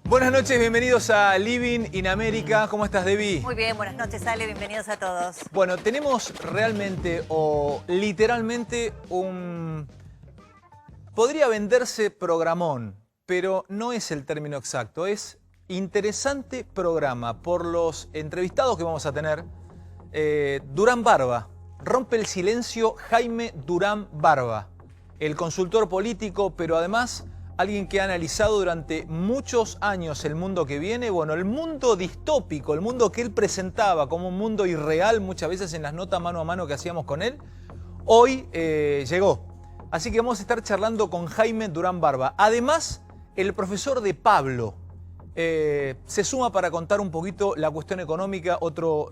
Buenas noches, bienvenidos a Living in America. ¿Cómo estás, Debbie? Muy bien, buenas noches, Ale, bienvenidos a todos. Bueno, tenemos realmente o literalmente un... Podría venderse programón, pero no es el término exacto. Es interesante programa por los entrevistados que vamos a tener. Durán Barba, rompe el silencio Jaime Durán Barba, el consultor político, pero además alguien que ha analizado durante muchos años el mundo que viene, bueno, el mundo distópico, el mundo que él presentaba como un mundo irreal muchas veces en las notas mano a mano que hacíamos con él, hoy llegó. Así que vamos a estar charlando con Jaime Durán Barba. Además, el profesor de Pablo se suma para contar un poquito la cuestión económica, otro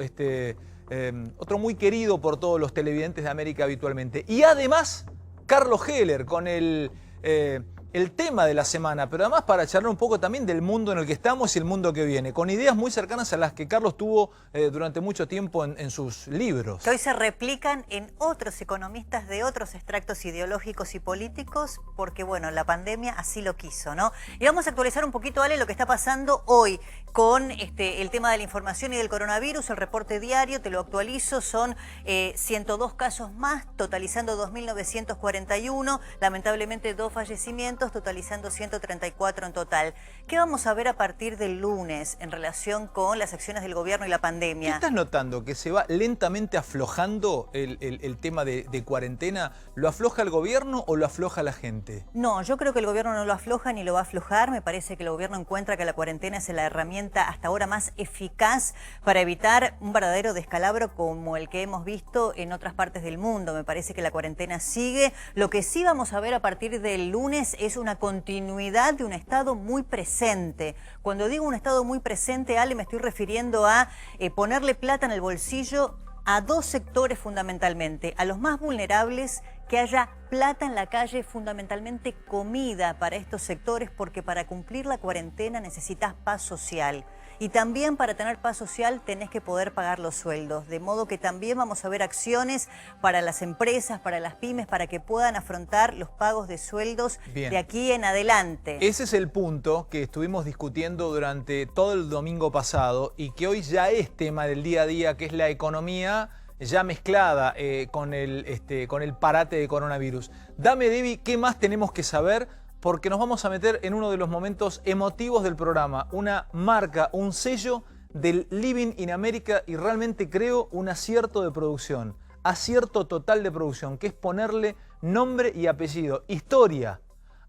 muy querido por todos los televidentes de América habitualmente. Y además, Carlos Heller con el tema de la semana, pero además para charlar un poco también del mundo en el que estamos y el mundo que viene, con ideas muy cercanas a las que Carlos tuvo durante mucho tiempo en sus libros. Que hoy se replican en otros economistas de otros extractos ideológicos y políticos, porque bueno, la pandemia así lo quiso, ¿no? Y vamos a actualizar un poquito, Ale, lo que está pasando hoy con el tema de la información y del coronavirus. El reporte diario, te lo actualizo, son 102 casos más, totalizando 2.941, lamentablemente 2 fallecimientos, totalizando 134 en total. ¿Qué vamos a ver a partir del lunes en relación con las acciones del gobierno y la pandemia? ¿Qué estás notando? ¿Que se va lentamente aflojando el tema de cuarentena? ¿Lo afloja el gobierno o lo afloja la gente? No, yo creo que el gobierno no lo afloja ni lo va a aflojar. Me parece que el gobierno encuentra que la cuarentena es la herramienta hasta ahora más eficaz para evitar un verdadero descalabro como el que hemos visto en otras partes del mundo. Me parece que la cuarentena sigue. Lo que sí vamos a ver a partir del lunes es una continuidad de un estado muy presente. Cuando digo un estado muy presente, Ale, me estoy refiriendo a ponerle plata en el bolsillo a dos sectores fundamentalmente, a los más vulnerables, que haya plata en la calle, fundamentalmente comida para estos sectores, porque para cumplir la cuarentena necesitas paz social. Y también para tener paz social tenés que poder pagar los sueldos. De modo que también vamos a ver acciones para las empresas, para las pymes, para que puedan afrontar los pagos de sueldos de aquí en adelante. Ese es el punto que estuvimos discutiendo durante todo el domingo pasado y que hoy ya es tema del día a día, que es la economía ya mezclada con el parate de coronavirus. Dame, Debbie, ¿qué más tenemos que saber? Porque nos vamos a meter en uno de los momentos emotivos del programa, una marca, un sello del Living in America y realmente creo un acierto de producción, acierto total de producción, que es ponerle nombre y apellido, historia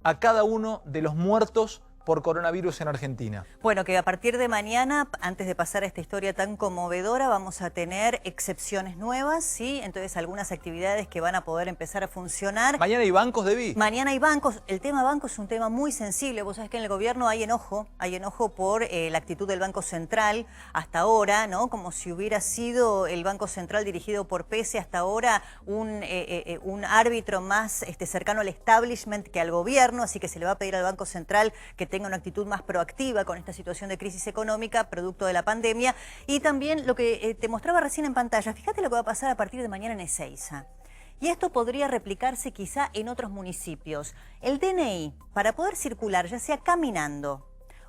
a cada uno de los muertos por coronavirus en Argentina. Bueno, que a partir de mañana, antes de pasar a esta historia tan conmovedora, vamos a tener excepciones nuevas, ¿sí? Entonces algunas actividades que van a poder empezar a funcionar. ¿Mañana hay bancos, Debbie? Mañana hay bancos. El tema bancos es un tema muy sensible. Vos sabés que en el gobierno hay enojo por la actitud del Banco Central hasta ahora, ¿no? Como si hubiera sido el Banco Central dirigido por Pese hasta ahora un árbitro más cercano al establishment que al gobierno, así que se le va a pedir al Banco Central que tenga una actitud más proactiva con esta situación de crisis económica producto de la pandemia. Y también lo que te mostraba recién en pantalla, fíjate lo que va a pasar a partir de mañana en Ezeiza. Y esto podría replicarse quizá en otros municipios. El DNI, para poder circular, ya sea caminando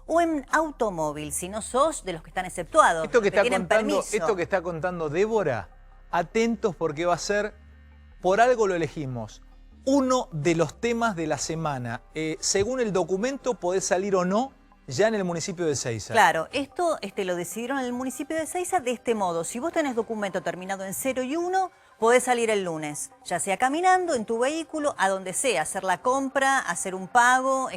o en automóvil, si no sos de los que están exceptuados, esto que esto que está contando Débora, atentos porque va a ser, por algo lo elegimos, uno de los temas de la semana. Según el documento, podés salir o no ya en el municipio de Ezeiza. Claro, esto lo decidieron en el municipio de Ezeiza de este modo. Si vos tenés documento terminado en 0 y 1, podés salir el lunes, ya sea caminando, en tu vehículo, a donde sea, hacer la compra, hacer un pago.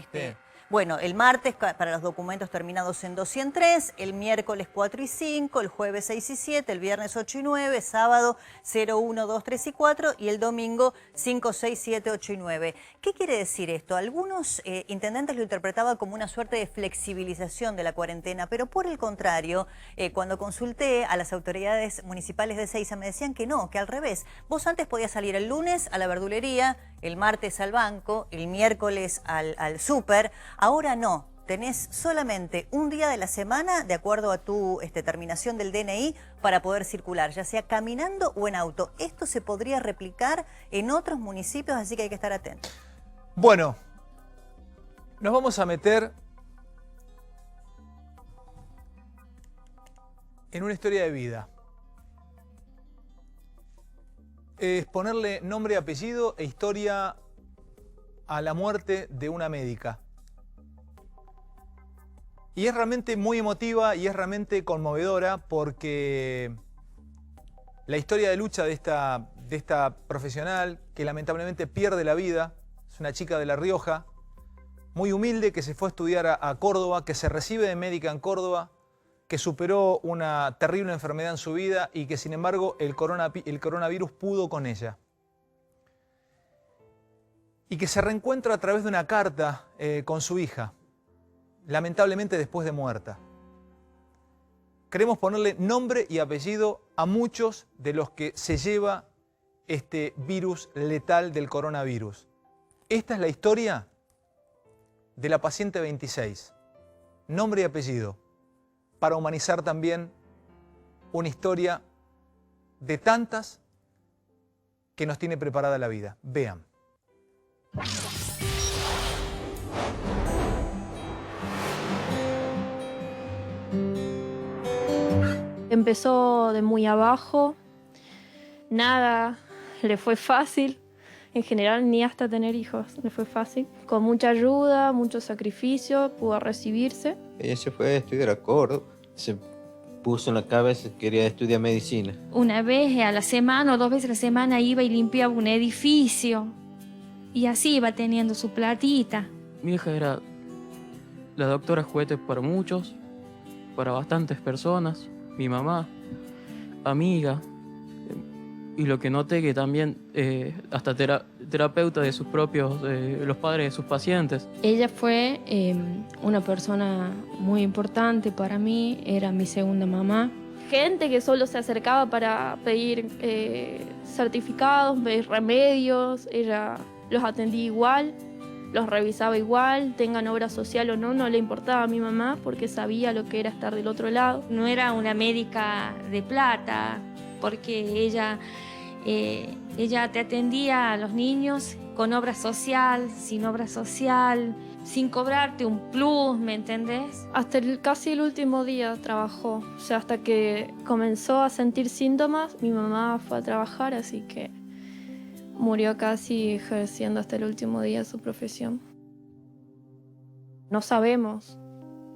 Bueno, el martes para los documentos terminados en 2 y en 3, el miércoles 4 y 5, el jueves 6 y 7, el viernes 8 y 9, sábado 0, 1, 2, 3 y 4 y el domingo 5, 6, 7, 8 y 9. ¿Qué quiere decir esto? Algunos intendentes lo interpretaban como una suerte de flexibilización de la cuarentena, pero por el contrario, cuando consulté a las autoridades municipales de Ezeiza me decían que no, que al revés. Vos antes podías salir el lunes a la verdulería, el martes al banco, el miércoles al súper. Ahora no, tenés solamente un día de la semana, de acuerdo a tu terminación del DNI, para poder circular, ya sea caminando o en auto. Esto se podría replicar en otros municipios, así que hay que estar atentos. Bueno, Nos vamos a meter en una historia de vida. Es ponerle nombre, apellido e historia a la muerte de una médica. Y es realmente muy emotiva y es realmente conmovedora porque la historia de lucha de esta profesional que lamentablemente pierde la vida, es una chica de La Rioja, muy humilde, que se fue a estudiar a Córdoba, que se recibe de médica en Córdoba, que superó una terrible enfermedad en su vida y que sin embargo el coronavirus pudo con ella. Y que se reencuentra a través de una carta con su hija, lamentablemente después de muerta. Queremos ponerle nombre y apellido a muchos de los que se lleva este virus letal del coronavirus. Esta es la historia de la paciente 26. Nombre y apellido, para humanizar también una historia de tantas que nos tiene preparada la vida. Vean. Empezó de muy abajo, nada le fue fácil, en general ni hasta tener hijos le fue fácil. Con mucha ayuda, mucho sacrificio, pudo recibirse. Ella se fue a estudiar a Córdoba, se puso en la cabeza que quería estudiar medicina. Una vez a la semana o 2 veces a la semana iba y limpiaba un edificio y así iba teniendo su platita. Mi hija era la doctora juguete para muchos, para bastantes personas, mi mamá, amiga, y lo que noté que también hasta terapeuta de sus propios, los padres de sus pacientes. Ella fue una persona muy importante para mí, era mi segunda mamá. Gente que solo se acercaba para pedir certificados, pedir remedios, ella los atendía igual, los revisaba igual, tengan obra social o no, no le importaba a mi mamá porque sabía lo que era estar del otro lado. No era una médica de plata, porque ella te atendía a los niños con obra social, sin obra social, sin cobrarte un plus, ¿me entendés? Hasta casi el último día trabajó, o sea, hasta que comenzó a sentir síntomas, mi mamá fue a trabajar, así que murió casi ejerciendo hasta el último día su profesión. No sabemos,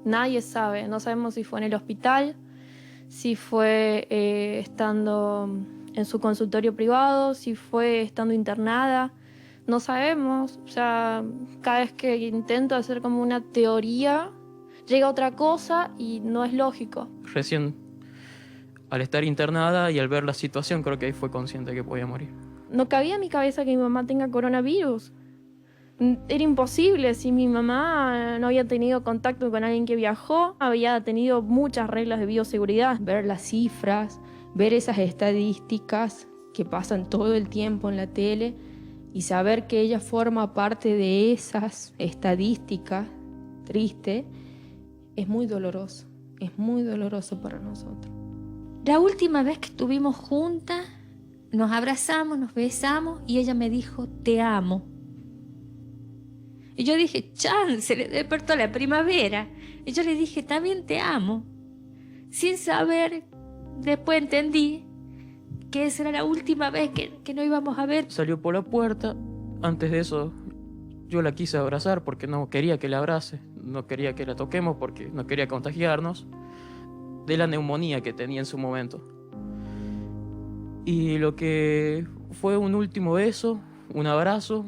nadie sabe, no sabemos si fue en el hospital, si fue estando en su consultorio privado, si fue estando internada, no sabemos. O sea, cada vez que intento hacer como una teoría, llega otra cosa y no es lógico. Recién, al estar internada y al ver la situación, creo que ahí fue consciente que podía morir. No cabía en mi cabeza que mi mamá tenga coronavirus. Era imposible. Si mi mamá no había tenido contacto con alguien que viajó, había tenido muchas reglas de bioseguridad. Ver las cifras, ver esas estadísticas que pasan todo el tiempo en la tele y saber que ella forma parte de esas estadísticas tristes, es muy doloroso para nosotros. La última vez que estuvimos juntas, nos abrazamos, nos besamos y ella me dijo, te amo. Y yo dije, chan, se le despertó la primavera. Y yo le dije, también te amo. Sin saber, después entendí que esa era la última vez que no íbamos a ver. Salió por la puerta, antes de eso yo la quise abrazar porque no quería que la abrace, no quería que la toquemos porque no quería contagiarnos de la neumonía que tenía en su momento. Y lo que fue un último beso, un abrazo,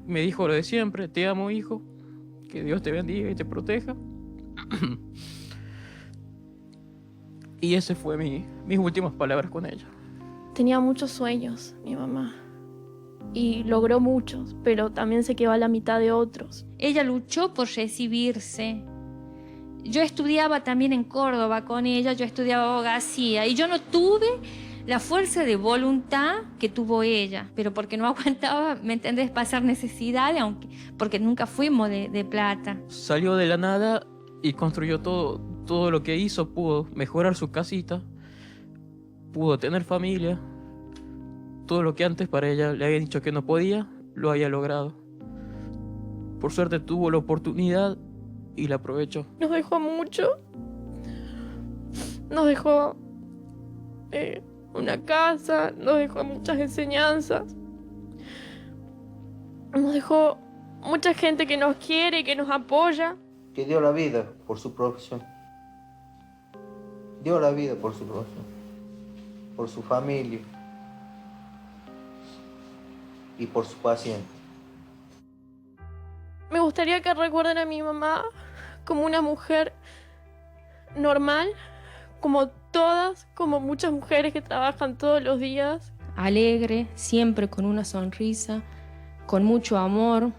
me dijo lo de siempre, te amo, hijo, que Dios te bendiga y te proteja. Y ese fue mis últimas palabras con ella. Tenía muchos sueños, mi mamá, y logró muchos, pero también se quedó a la mitad de otros. Ella luchó por recibirse. Yo estudiaba también en Córdoba con ella, yo estudiaba abogacía y yo no tuve la fuerza de voluntad que tuvo ella, pero porque no aguantaba, ¿me entendés?, pasar necesidades, porque nunca fuimos de plata. Salió de la nada y construyó todo lo que hizo, pudo mejorar su casita, pudo tener familia, todo lo que antes para ella le había dicho que no podía, lo había logrado. por suerte tuvo la oportunidad y la aprovechó. Nos dejó mucho. Nos dejó una casa, nos dejó muchas enseñanzas. Nos dejó mucha gente que nos quiere y que nos apoya. Que dio la vida por su profesión. Dio la vida por su profesión, por su familia y por su paciente. Me gustaría que recuerden a mi mamá como una mujer normal, como todas, como muchas mujeres que trabajan todos los días. Alegre, siempre con una sonrisa, con mucho amor,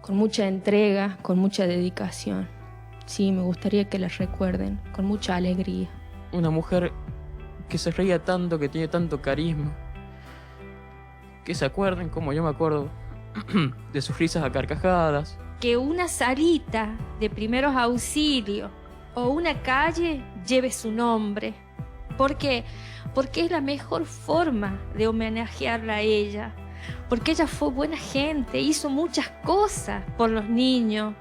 con mucha entrega, con mucha dedicación. Sí, me gustaría que la recuerden con mucha alegría. Una mujer que se reía tanto, que tiene tanto carisma. Que se acuerden, como yo me acuerdo, de sus risas a carcajadas. Que una salita de primeros auxilios o una calle lleve su nombre. ¿Por qué? Porque es la mejor forma de homenajearla a ella. Porque ella fue buena gente, hizo muchas cosas por los niños.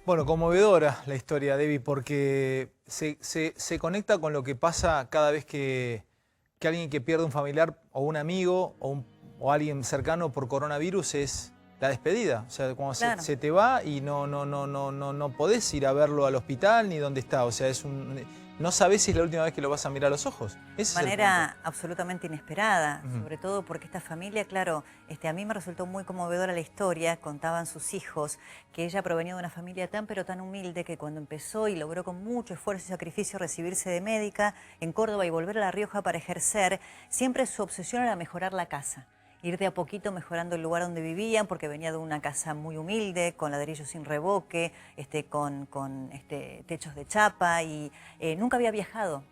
Bueno, conmovedora la historia, Debbie, porque se conecta con lo que pasa cada vez que alguien que pierde un familiar o un amigo o alguien cercano por coronavirus es la despedida. O sea, cuando Claro. se te va y no podés ir a verlo al hospital ni dónde está. O sea, no sabés si es la última vez que lo vas a mirar a los ojos. Ese es el Manera absolutamente inesperada, Ujú. sobre todo porque esta familia, claro, a mí me resultó muy conmovedora la historia. Contaban sus hijos que ella provenía de una familia tan pero tan humilde que cuando empezó y logró con mucho esfuerzo y sacrificio recibirse de médica en Córdoba y volver a La Rioja para ejercer, siempre su obsesión era mejorar la casa. Ir de a poquito mejorando el lugar donde vivían, porque venía de una casa muy humilde, con ladrillos sin revoque, con techos de chapa, y nunca había viajado.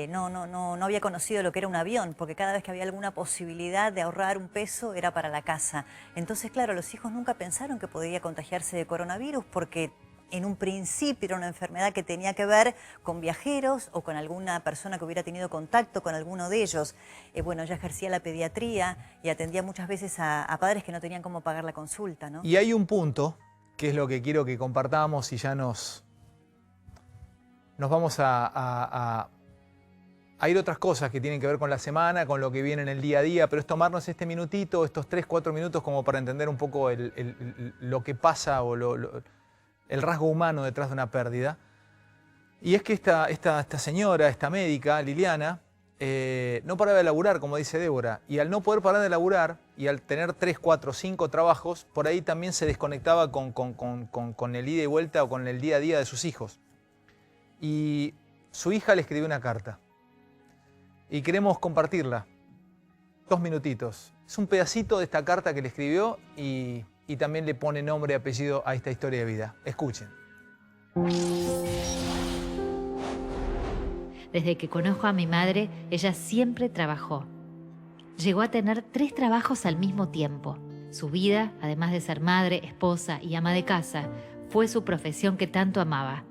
No había conocido lo que era un avión, porque cada vez que había alguna posibilidad de ahorrar un peso era para la casa. Entonces, claro, los hijos nunca pensaron que podría contagiarse de coronavirus, porque en un principio era una enfermedad que tenía que ver con viajeros o con alguna persona que hubiera tenido contacto con alguno de ellos. Bueno, ella ejercía la pediatría y atendía muchas veces a padres que no tenían cómo pagar la consulta, ¿no? Y hay un punto, que es lo que quiero que compartamos y ya nos vamos a ir a otras cosas que tienen que ver con la semana, con lo que viene en el día a día, pero es tomarnos este minutito, estos 3, 4 minutos como para entender un poco lo que pasa o el rasgo humano detrás de una pérdida. Y es que esta señora, esta médica, Liliana, no paraba de laburar, como dice Débora, y al no poder parar de laburar y al tener 3, 4, 5 trabajos, por ahí también se desconectaba con el ida y vuelta o con el día a día de sus hijos. Y su hija le escribió una carta y queremos compartirla. 2 minutitos. Es un pedacito de esta carta que le escribió y también le pone nombre y apellido a esta historia de vida. Escuchen. Desde que conozco a mi madre, ella siempre trabajó. Llegó a tener 3 trabajos al mismo tiempo. Su vida, además de ser madre, esposa y ama de casa, fue su profesión que tanto amaba.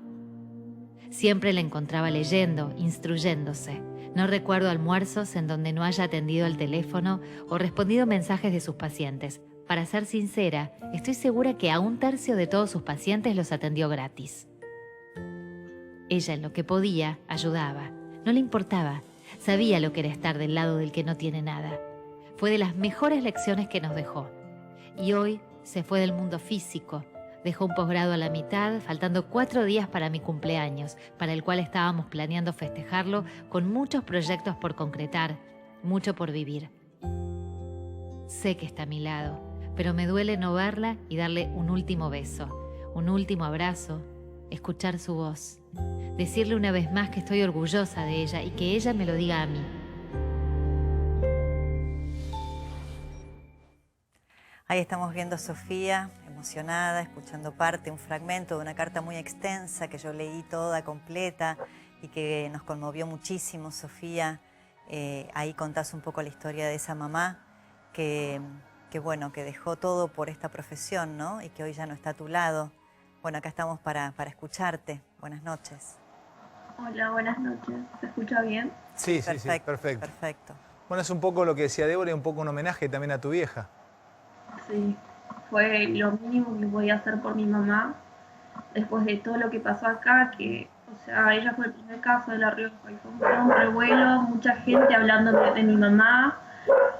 Siempre la encontraba leyendo, instruyéndose. No recuerdo almuerzos en donde no haya atendido el teléfono o respondido mensajes de sus pacientes. Para ser sincera, estoy segura que a 1/3 de todos sus pacientes los atendió gratis. Ella, en lo que podía, ayudaba. No le importaba. Sabía lo que era estar del lado del que no tiene nada. Fue de las mejores lecciones que nos dejó. Y hoy se fue del mundo físico. Dejó un posgrado a la mitad, faltando 4 días para mi cumpleaños, para el cual estábamos planeando festejarlo con muchos proyectos por concretar, mucho por vivir. Sé que está a mi lado, pero me duele no verla y darle un último beso, un último abrazo, escuchar su voz, decirle una vez más que estoy orgullosa de ella y que ella me lo diga a mí. Ahí estamos viendo a Sofía, emocionada, escuchando un fragmento de una carta muy extensa que yo leí toda completa y que nos conmovió muchísimo, Sofía. Ahí contás un poco la historia de esa mamá que dejó todo por esta profesión, ¿no? Y que hoy ya no está a tu lado. Bueno, acá estamos para escucharte. Buenas noches. Hola, buenas noches. ¿Se escucha bien? Sí, perfecto. Perfecto. Bueno, es un poco lo que decía Débora y un poco un homenaje también a tu vieja. Sí. Fue lo mínimo que podía hacer por mi mamá después de todo lo que pasó acá, que, o sea, ella fue el primer caso de La Rioja y fue un revuelo, mucha gente hablando de mi mamá,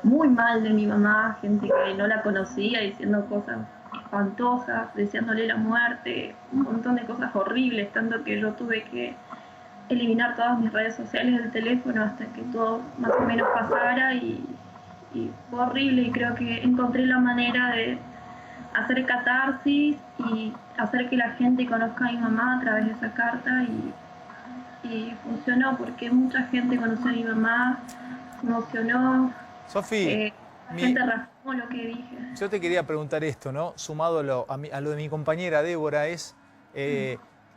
muy mal de mi mamá, gente que no la conocía diciendo cosas espantosas, deseándole la muerte, un montón de cosas horribles, tanto que yo tuve que eliminar todas mis redes sociales del teléfono hasta que todo más o menos pasara y fue horrible y creo que encontré la manera de hacer catarsis y hacer que la gente conozca a mi mamá a través de esa carta y funcionó porque mucha gente conoció a mi mamá, se emocionó, Sofi, la gente rascó lo que dije. yo te quería preguntar esto, ¿no? Sumado a lo de mi compañera Débora, es...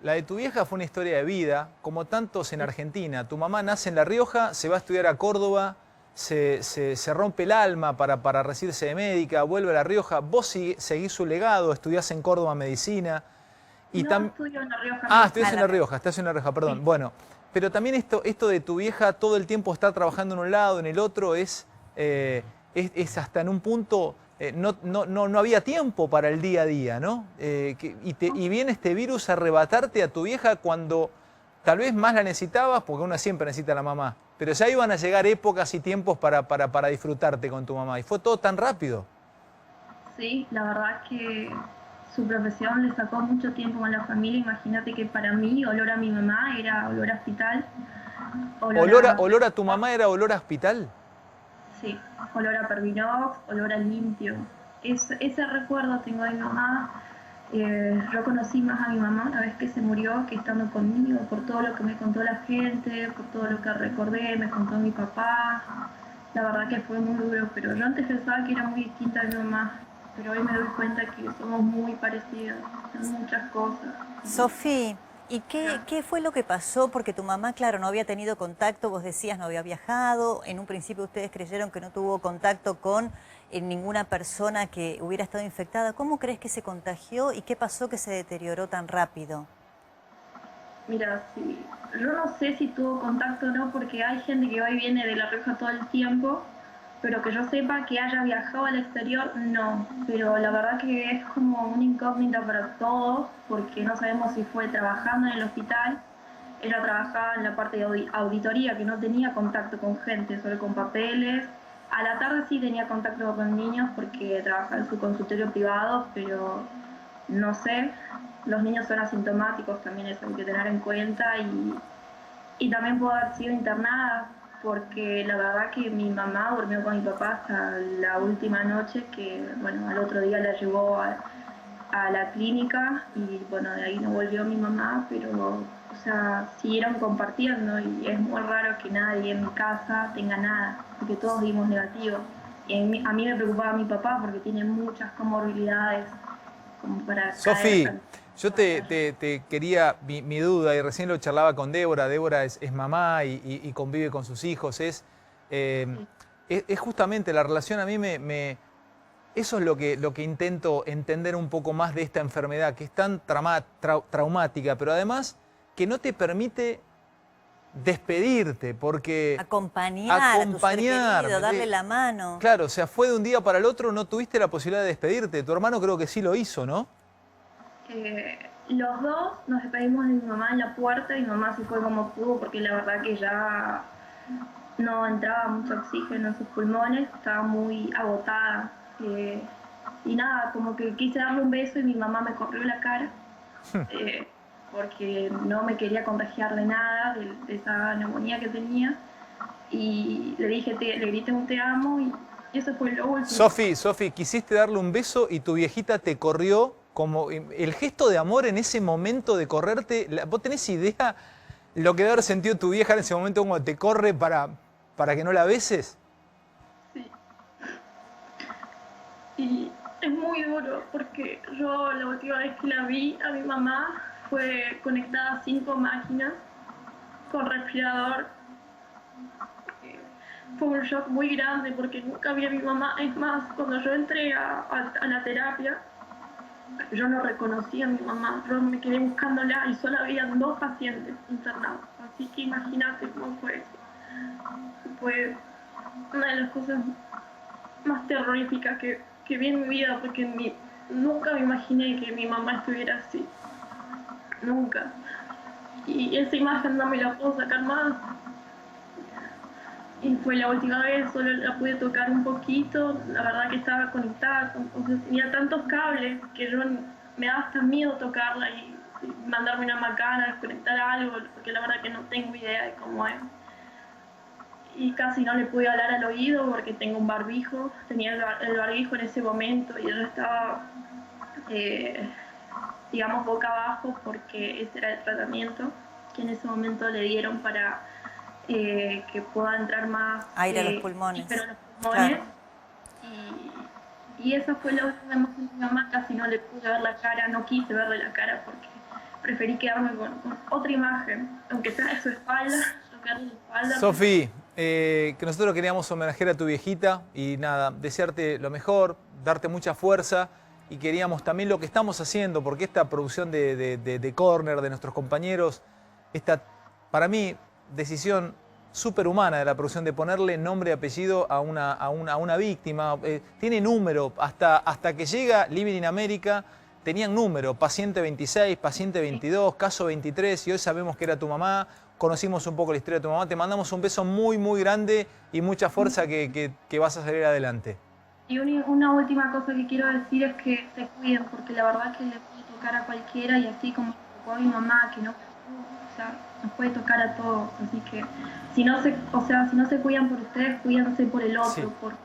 la de tu vieja fue una historia de vida, como tantos en Argentina. Tu mamá nace en La Rioja, se va a estudiar a Córdoba, se rompe el alma para recibirse de médica, vuelve a La Rioja. Vos seguís su legado, estudiás en Córdoba medicina. Y no, estudio en La Rioja. Estudiás en La Rioja, estás en La Rioja, perdón. Sí. Bueno, pero también esto de tu vieja todo el tiempo estar trabajando en un lado, en el otro, es hasta en un punto... no había tiempo para el día a día, ¿no? Y viene este virus a arrebatarte a tu vieja cuando tal vez más la necesitabas, porque uno siempre necesita a la mamá, pero ya iban a llegar épocas y tiempos para disfrutarte con tu mamá, y fue todo tan rápido. Sí, la verdad que su profesión le sacó mucho tiempo con la familia. Imagínate que para mí olor a mi mamá era olor a hospital. ¿Olor a tu mamá era olor a hospital? Sí, olor a Pervinox, olor a limpio. Ese recuerdo tengo de mi mamá. Yo conocí más a mi mamá una vez que se murió que estando conmigo, por todo lo que me contó la gente, por todo lo que recordé, me contó mi papá. La verdad que fue muy duro, pero yo antes pensaba que era muy distinta de mi mamá, pero hoy me doy cuenta que somos muy parecidos en muchas cosas. Sofi, ¿y qué fue lo que pasó? Porque tu mamá, claro, no había tenido contacto, vos decías no había viajado, en un principio ustedes creyeron que no tuvo contacto con ninguna persona que hubiera estado infectada. ¿Cómo crees que se contagió y qué pasó que se deterioró tan rápido? Mira, sí, yo no sé si tuvo contacto o no, porque hay gente que va y viene de La Rioja todo el tiempo, pero que yo sepa que haya viajado al exterior, no. Pero la verdad que es como una incógnita para todos, porque no sabemos si fue trabajando en el hospital. Ella trabajaba en la parte de auditoría, que no tenía contacto con gente, solo con papeles. A la tarde sí tenía contacto con niños porque trabajaba en su consultorio privado, pero no sé. Los niños son asintomáticos, también eso hay que tener en cuenta. Y también pudo haber sido internada, porque la verdad que mi mamá durmió con mi papá hasta la última noche, que bueno, al otro día la llevó a la clínica y bueno, de ahí no volvió mi mamá, pero o sea, siguieron compartiendo y es muy raro que nadie en mi casa tenga nada, porque todos dimos negativo. Y a mí me preocupaba mi papá porque tiene muchas comorbilidades como para... Sofi, yo te quería, mi duda, y recién lo charlaba con Débora. Débora es mamá y convive con sus hijos. Es justamente la relación, a mí eso es lo que intento entender un poco más de esta enfermedad, que es tan traumática, pero además que no te permite despedirte, porque... Acompañar a tu ser querido, darle la mano. Claro, o sea, fue de un día para el otro, no tuviste la posibilidad de despedirte. Tu hermano creo que sí lo hizo, ¿no? Los dos nos despedimos de mi mamá en la puerta y mi mamá se fue como pudo porque la verdad que ya no entraba mucho oxígeno en sus pulmones, estaba muy agotada. Y nada, como que quise darle un beso y mi mamá me corrió la cara porque no me quería contagiar de nada, de esa neumonía que tenía. Y le dije, le grité un te amo y eso fue lo último. Sofi, quisiste darle un beso y tu viejita te corrió. Como el gesto de amor en ese momento de correrte, ¿vos tenés idea lo que debe haber sentido tu vieja en ese momento como te corre para que no la beses? Sí. Y es muy duro porque yo la última vez que la vi a mi mamá fue conectada a 5 máquinas con respirador. Fue un shock muy grande porque nunca vi a mi mamá. Es más, cuando yo entré a la terapia, yo no reconocí a mi mamá, yo me quedé buscándola y solo había 2 pacientes internados, así que imagínate cómo fue eso. Fue una de las cosas más terroríficas que vi en mi vida, porque nunca me imaginé que mi mamá estuviera así, nunca. Y esa imagen no me la puedo sacar más. Y fue la última vez, solo la pude tocar un poquito, la verdad que estaba conectada, o sea, tenía tantos cables que me daba hasta miedo tocarla y mandarme una macana, desconectar algo, porque la verdad que no tengo idea de cómo es. Y casi no le pude hablar al oído porque tengo un barbijo, tenía el barbijo en ese momento y ella estaba, digamos, boca abajo porque ese era el tratamiento que en ese momento le dieron para que pueda entrar más aire a los pulmones. Pero los pulmones. Claro. Y esa fue la última imagen de mi mamá, casi no le pude ver la cara, no quise verle la cara porque preferí quedarme con otra imagen, aunque sea de su espalda, tocarle la espalda. Sofi, que nosotros queríamos homenajear a tu viejita y nada, desearte lo mejor, darte mucha fuerza y queríamos también lo que estamos haciendo, porque esta producción de Corner, de nuestros compañeros, esta, para mí, decisión superhumana de la producción de ponerle nombre y apellido a una víctima. Tiene número, hasta que llega Living in America, tenían número, paciente 26, paciente 22, caso 23, y hoy sabemos que era tu mamá, conocimos un poco la historia de tu mamá, te mandamos un beso muy, muy grande y mucha fuerza que vas a salir adelante. Y una última cosa que quiero decir es que se cuiden, porque la verdad que le puede tocar a cualquiera y así como tocó a mi mamá, que no, o sea, nos puede tocar a todos, así que si no se cuidan por ustedes, cuídense por el otro, sí. Porque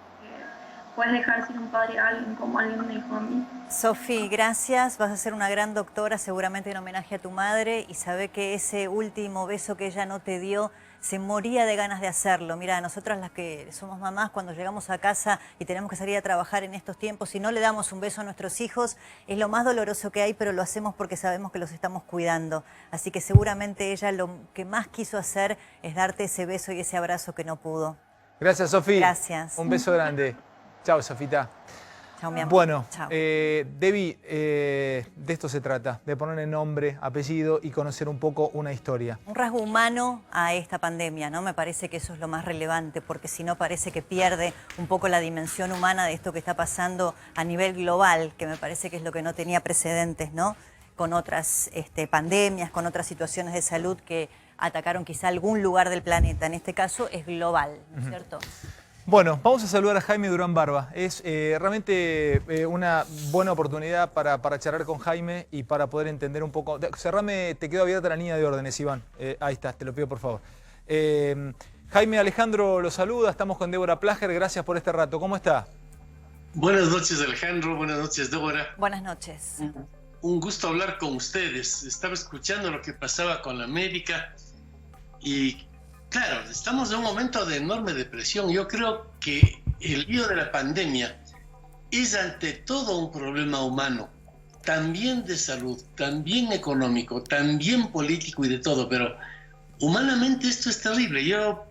puedes dejar sin un padre a alguien como alguien me dijo a mí. Sofi, gracias, vas a ser una gran doctora, seguramente en homenaje a tu madre, y sabe que ese último beso que ella no te dio, se moría de ganas de hacerlo. Mira, nosotras las que somos mamás, cuando llegamos a casa y tenemos que salir a trabajar en estos tiempos y no le damos un beso a nuestros hijos, es lo más doloroso que hay, pero lo hacemos porque sabemos que los estamos cuidando. Así que seguramente ella lo que más quiso hacer es darte ese beso y ese abrazo que no pudo. Gracias, Sofi. Gracias. Un beso grande. Chao, Sofita. Chao, mi amor. Bueno, Chao. Debbie, de esto se trata, de ponerle nombre, apellido y conocer un poco una historia. Un rasgo humano a esta pandemia, ¿no? Me parece que eso es lo más relevante, porque si no parece que pierde un poco la dimensión humana de esto que está pasando a nivel global, que me parece que es lo que no tenía precedentes, ¿no? Con otras pandemias, con otras situaciones de salud que atacaron quizá algún lugar del planeta. En este caso es global, ¿no es cierto? Bueno, vamos a saludar a Jaime Durán Barba. Es realmente una buena oportunidad para charlar con Jaime y para poder entender un poco. Cerrame, te quedó abierta la línea de órdenes, Iván. Ahí está, te lo pido por favor. Jaime Alejandro lo saluda, estamos con Débora Plager, gracias por este rato. ¿Cómo está? Buenas noches, Alejandro, buenas noches, Débora. Buenas noches. Un gusto hablar con ustedes. Estaba escuchando lo que pasaba con la América y claro, estamos en un momento de enorme depresión. Yo creo que el lío de la pandemia es ante todo un problema humano, también de salud, también económico, también político y de todo, pero humanamente esto es terrible. Yo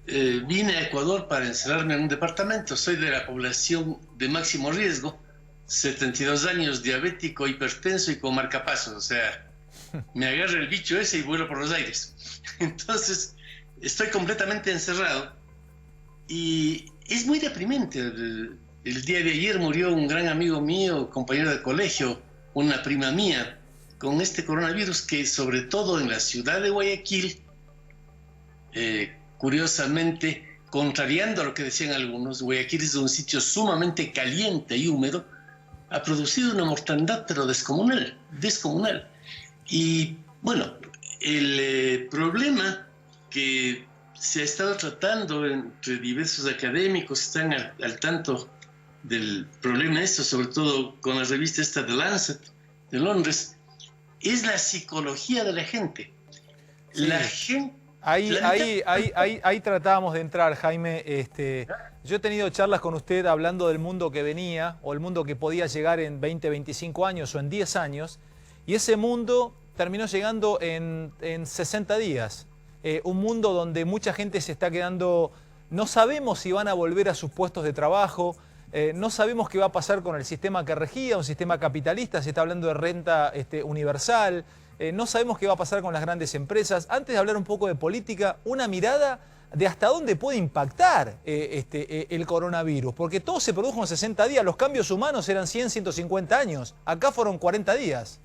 vine a Ecuador para encerrarme en un departamento, soy de la población de máximo riesgo, 72 años, diabético, hipertenso y con marcapasos, o sea, me agarra el bicho ese y vuelo por los aires. Entonces, estoy completamente encerrado y es muy deprimente. El día de ayer murió un gran amigo mío, compañero de colegio, una prima mía, con este coronavirus que sobre todo en la ciudad de Guayaquil, curiosamente, contrariando a lo que decían algunos, Guayaquil es un sitio sumamente caliente y húmedo, ha producido una mortandad pero descomunal. Y bueno, el problema que se ha estado tratando entre diversos académicos, están al tanto del problema esto, sobre todo con la revista esta de Lancet de Londres, es la psicología de la gente. Sí. La gente... Ahí tratábamos de entrar, Jaime. Yo he tenido charlas con usted hablando del mundo que venía o el mundo que podía llegar en 20, 25 años o en 10 años, y ese mundo terminó llegando en 60 días. Un mundo donde mucha gente se está quedando, no sabemos si van a volver a sus puestos de trabajo, no sabemos qué va a pasar con el sistema que regía, un sistema capitalista, se está hablando de renta universal, no sabemos qué va a pasar con las grandes empresas. Antes de hablar un poco de política, una mirada de hasta dónde puede impactar el coronavirus, porque todo se produjo en 60 días, los cambios humanos eran 100, 150 años, acá fueron 40 días.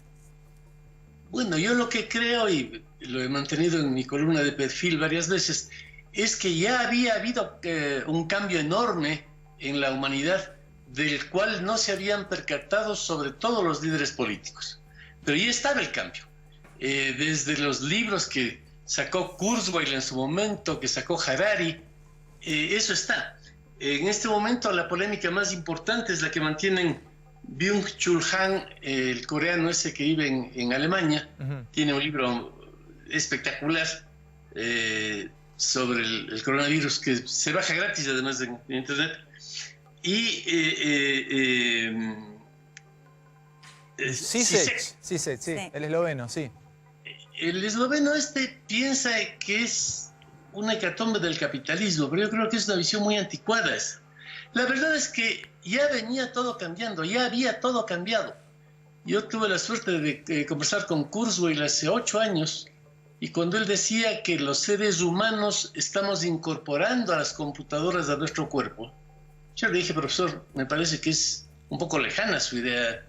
Bueno, yo lo que creo, y lo he mantenido en mi columna de perfil varias veces, es que ya había habido un cambio enorme en la humanidad del cual no se habían percatado sobre todo los líderes políticos. Pero ya estaba el cambio. Desde los libros que sacó Kurzweil en su momento, que sacó Harari, eso está. En este momento la polémica más importante es la que mantienen Byung-Chul Han, el coreano ese que vive en Alemania. Tiene un libro espectacular sobre el coronavirus que se baja gratis además en internet. Y Zizek, sí, el esloveno, sí. El esloveno piensa que es una hecatombe del capitalismo, pero yo creo que es una visión muy anticuada esa. La verdad es que ya venía todo cambiando, ya había todo cambiado. Yo tuve la suerte de conversar con Kurzweil hace 8 años, y cuando él decía que los seres humanos estamos incorporando a las computadoras a nuestro cuerpo, yo le dije, profesor, me parece que es un poco lejana su idea.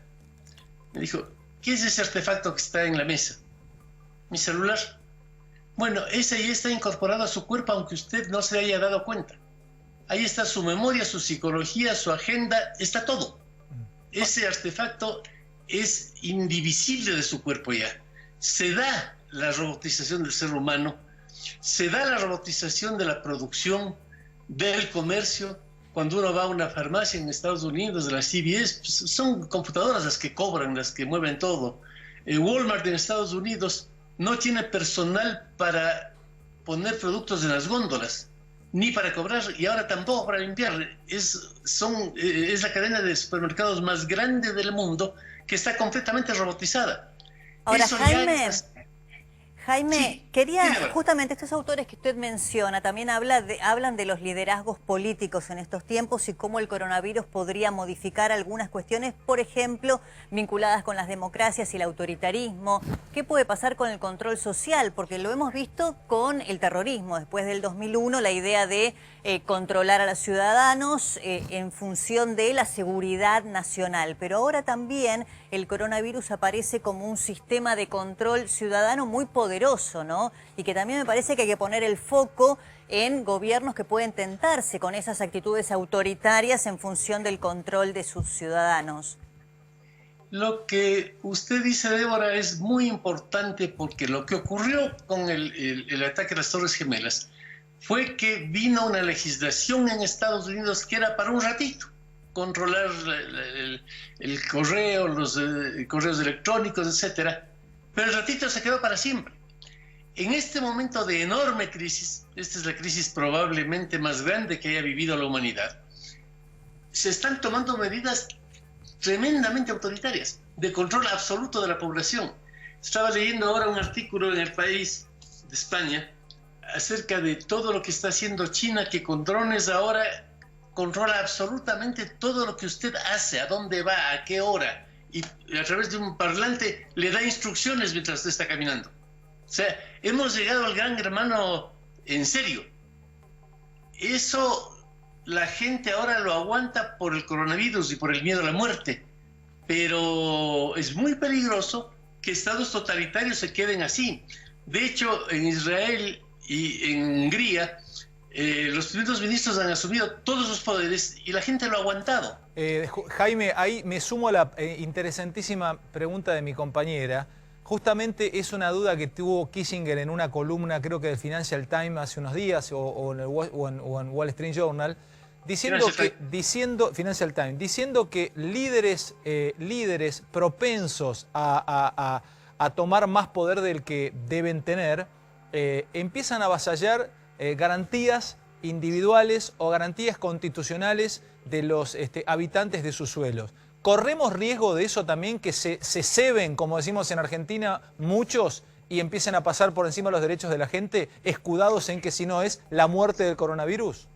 Me dijo, ¿qué es ese artefacto que está en la mesa? Mi celular. Bueno, ese ya está incorporado a su cuerpo aunque usted no se haya dado cuenta. Ahí está su memoria, su psicología, su agenda, está todo. Ese artefacto es indivisible de su cuerpo ya. Se da la robotización del ser humano, se da la robotización de la producción, del comercio. Cuando uno va a una farmacia en Estados Unidos, de la CVS, pues son computadoras las que cobran, las que mueven todo. Walmart en Estados Unidos no tiene personal para poner productos en las góndolas, ni para cobrar, y ahora tampoco para limpiar. Es la cadena de supermercados más grande del mundo que está completamente robotizada. Ahora, Eso Jaime, Sí, quería, justamente estos autores que usted menciona, también hablan de los liderazgos políticos en estos tiempos y cómo el coronavirus podría modificar algunas cuestiones, por ejemplo, vinculadas con las democracias y el autoritarismo. ¿Qué puede pasar con el control social? Porque lo hemos visto con el terrorismo. Después del 2001, la idea de controlar a los ciudadanos en función de la seguridad nacional. Pero ahora también el coronavirus aparece como un sistema de control ciudadano muy poderoso, ¿no? Y que también me parece que hay que poner el foco en gobiernos que pueden tentarse con esas actitudes autoritarias en función del control de sus ciudadanos. Lo que usted dice, Débora, es muy importante porque lo que ocurrió con el ataque a las Torres Gemelas fue que vino una legislación en Estados Unidos que era para un ratito, controlar el correo, los correos electrónicos, etcétera, pero el ratito se quedó para siempre. En este momento de enorme crisis, esta es la crisis probablemente más grande que haya vivido la humanidad, se están tomando medidas tremendamente autoritarias, de control absoluto de la población. Estaba leyendo ahora un artículo en El País de España acerca de todo lo que está haciendo China, que con drones ahora controla absolutamente todo lo que usted hace, a dónde va, a qué hora, y a través de un parlante le da instrucciones mientras usted está caminando. O sea, hemos llegado al gran hermano en serio. Eso la gente ahora lo aguanta por el coronavirus y por el miedo a la muerte, pero es muy peligroso que estados totalitarios se queden así. De hecho, en Israel y en Hungría, los primeros ministros han asumido todos los poderes y la gente lo ha aguantado. Jaime, ahí me sumo a la interesantísima pregunta de mi compañera. Justamente es una duda que tuvo Kissinger en una columna, creo que del Financial Times hace unos días, o en Wall Street Journal, diciendo que líderes propensos a tomar más poder del que deben tener, empiezan a avasallar garantías individuales o garantías constitucionales de los habitantes de sus suelos. ¿Corremos riesgo de eso también, que se ceben, como decimos en Argentina, muchos y empiecen a pasar por encima de los derechos de la gente, escudados en que si no es la muerte del coronavirus?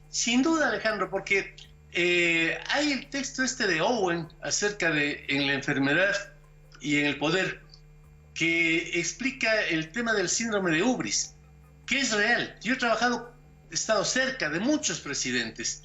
Sin duda, Alejandro, porque hay el texto este de Owen acerca de en la enfermedad y en el poder, que explica el tema del síndrome de Ubris, que es real. Yo he estado cerca de muchos presidentes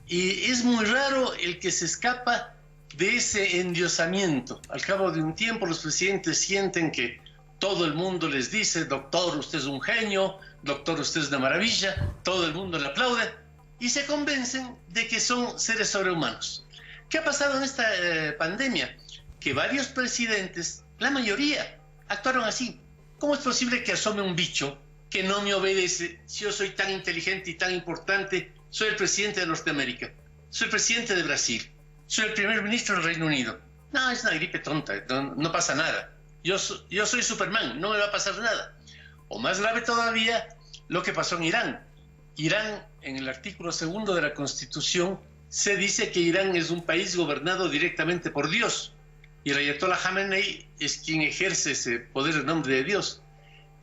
y es muy raro el que se escapa de ese endiosamiento. Al cabo de un tiempo los presidentes sienten que todo el mundo les dice: doctor, usted es un genio, doctor, usted es una maravilla, todo el mundo le aplaude y se convencen de que son seres sobrehumanos. ¿Qué ha pasado en esta pandemia? Que varios presidentes, la mayoría, actuaron así. ¿Cómo es posible que asome un bicho que no me obedece si yo soy tan inteligente y tan importante? Soy el presidente de Norteamérica, soy el presidente de Brasil, soy el primer ministro del Reino Unido. No, es una gripe tonta, no pasa nada. Yo soy Superman, no me va a pasar nada. O más grave todavía, lo que pasó en Irán. Irán, en el artículo 2 de la Constitución, se dice que Irán es un país gobernado directamente por Dios. Y el Ayatollah Khamenei es quien ejerce ese poder en nombre de Dios.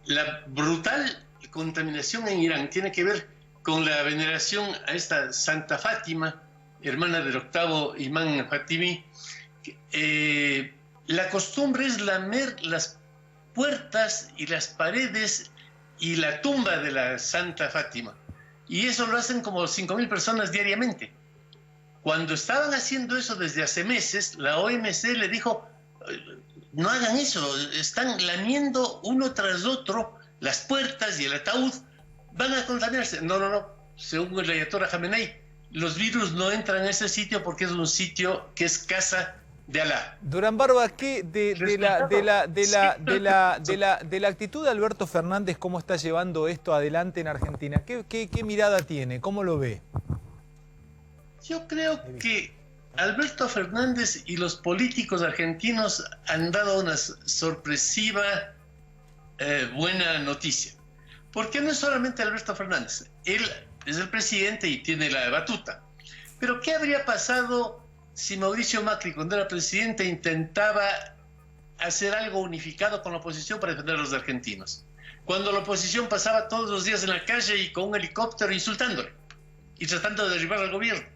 La brutal contaminación en Irán tiene que ver con la veneración a esta Santa Fátima, hermana del octavo imán Fatimi. La costumbre es lamer las puertas y las paredes y la tumba de la Santa Fátima. Y eso lo hacen como 5.000 personas diariamente. Cuando estaban haciendo eso desde hace meses, la OMC le dijo: no hagan eso, están lamiendo uno tras otro las puertas y el ataúd, van a contaminarse. No, según el Ayatollah Khamenei, los virus no entran en ese sitio porque es un sitio que es casa de Alá. Durán Barba, ¿qué de la actitud de Alberto Fernández, cómo está llevando esto adelante en Argentina? ¿Qué mirada tiene? ¿Cómo lo ve? Yo creo que Alberto Fernández y los políticos argentinos han dado una sorpresiva buena noticia. Porque no es solamente Alberto Fernández, él es el presidente y tiene la batuta. Pero ¿qué habría pasado si Mauricio Macri, cuando era presidente, intentaba hacer algo unificado con la oposición para defender a los argentinos? Cuando la oposición pasaba todos los días en la calle y con un helicóptero insultándole y tratando de derribar al gobierno.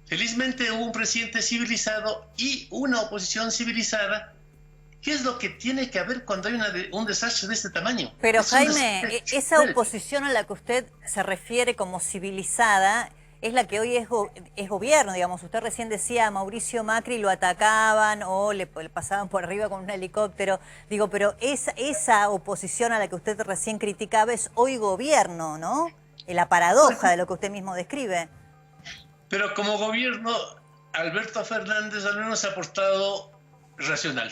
Felizmente hubo un presidente civilizado y una oposición civilizada. ¿Qué es lo que tiene que haber cuando hay un desastre de este tamaño? Pero Jaime, esa oposición a la que usted se refiere como civilizada es la que hoy es gobierno, digamos. Usted recién decía a Mauricio Macri lo atacaban o le pasaban por arriba con un helicóptero. Digo, pero esa oposición a la que usted recién criticaba es hoy gobierno, ¿no? La paradoja de lo que usted mismo describe. Pero como gobierno, Alberto Fernández al menos ha portado racional.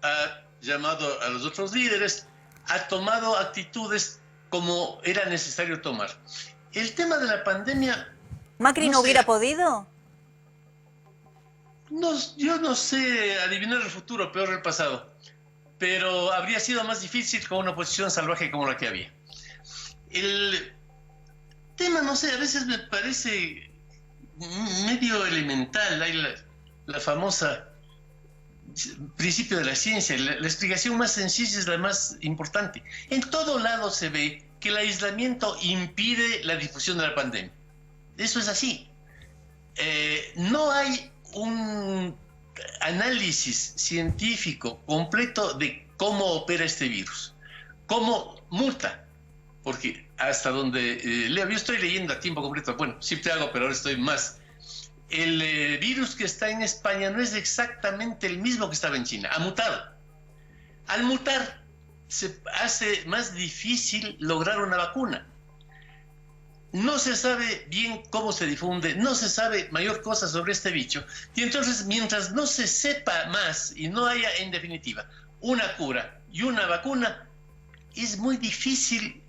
Ha llamado a los otros líderes, ha tomado actitudes como era necesario tomar. El tema de la pandemia... ¿Macri no hubiera podido? Yo no sé adivinar el futuro, peor el pasado. Pero habría sido más difícil con una oposición salvaje como la que había. El tema, no sé, a veces me parece medio elemental. Hay la famosa principio de la ciencia. La explicación más sencilla es la más importante. En todo lado se ve que el aislamiento impide la difusión de la pandemia. Eso es así. No hay un análisis científico completo de cómo opera este virus, cómo muta, porque hasta donde leo, yo estoy leyendo a tiempo completo, bueno, siempre hago, pero ahora estoy más. El virus que está en España no es exactamente el mismo que estaba en China, ha mutado. Al mutar se hace más difícil lograr una vacuna. No se sabe bien cómo se difunde, no se sabe mayor cosa sobre este bicho. Y entonces, mientras no se sepa más y no haya, en definitiva, una cura y una vacuna, es muy difícil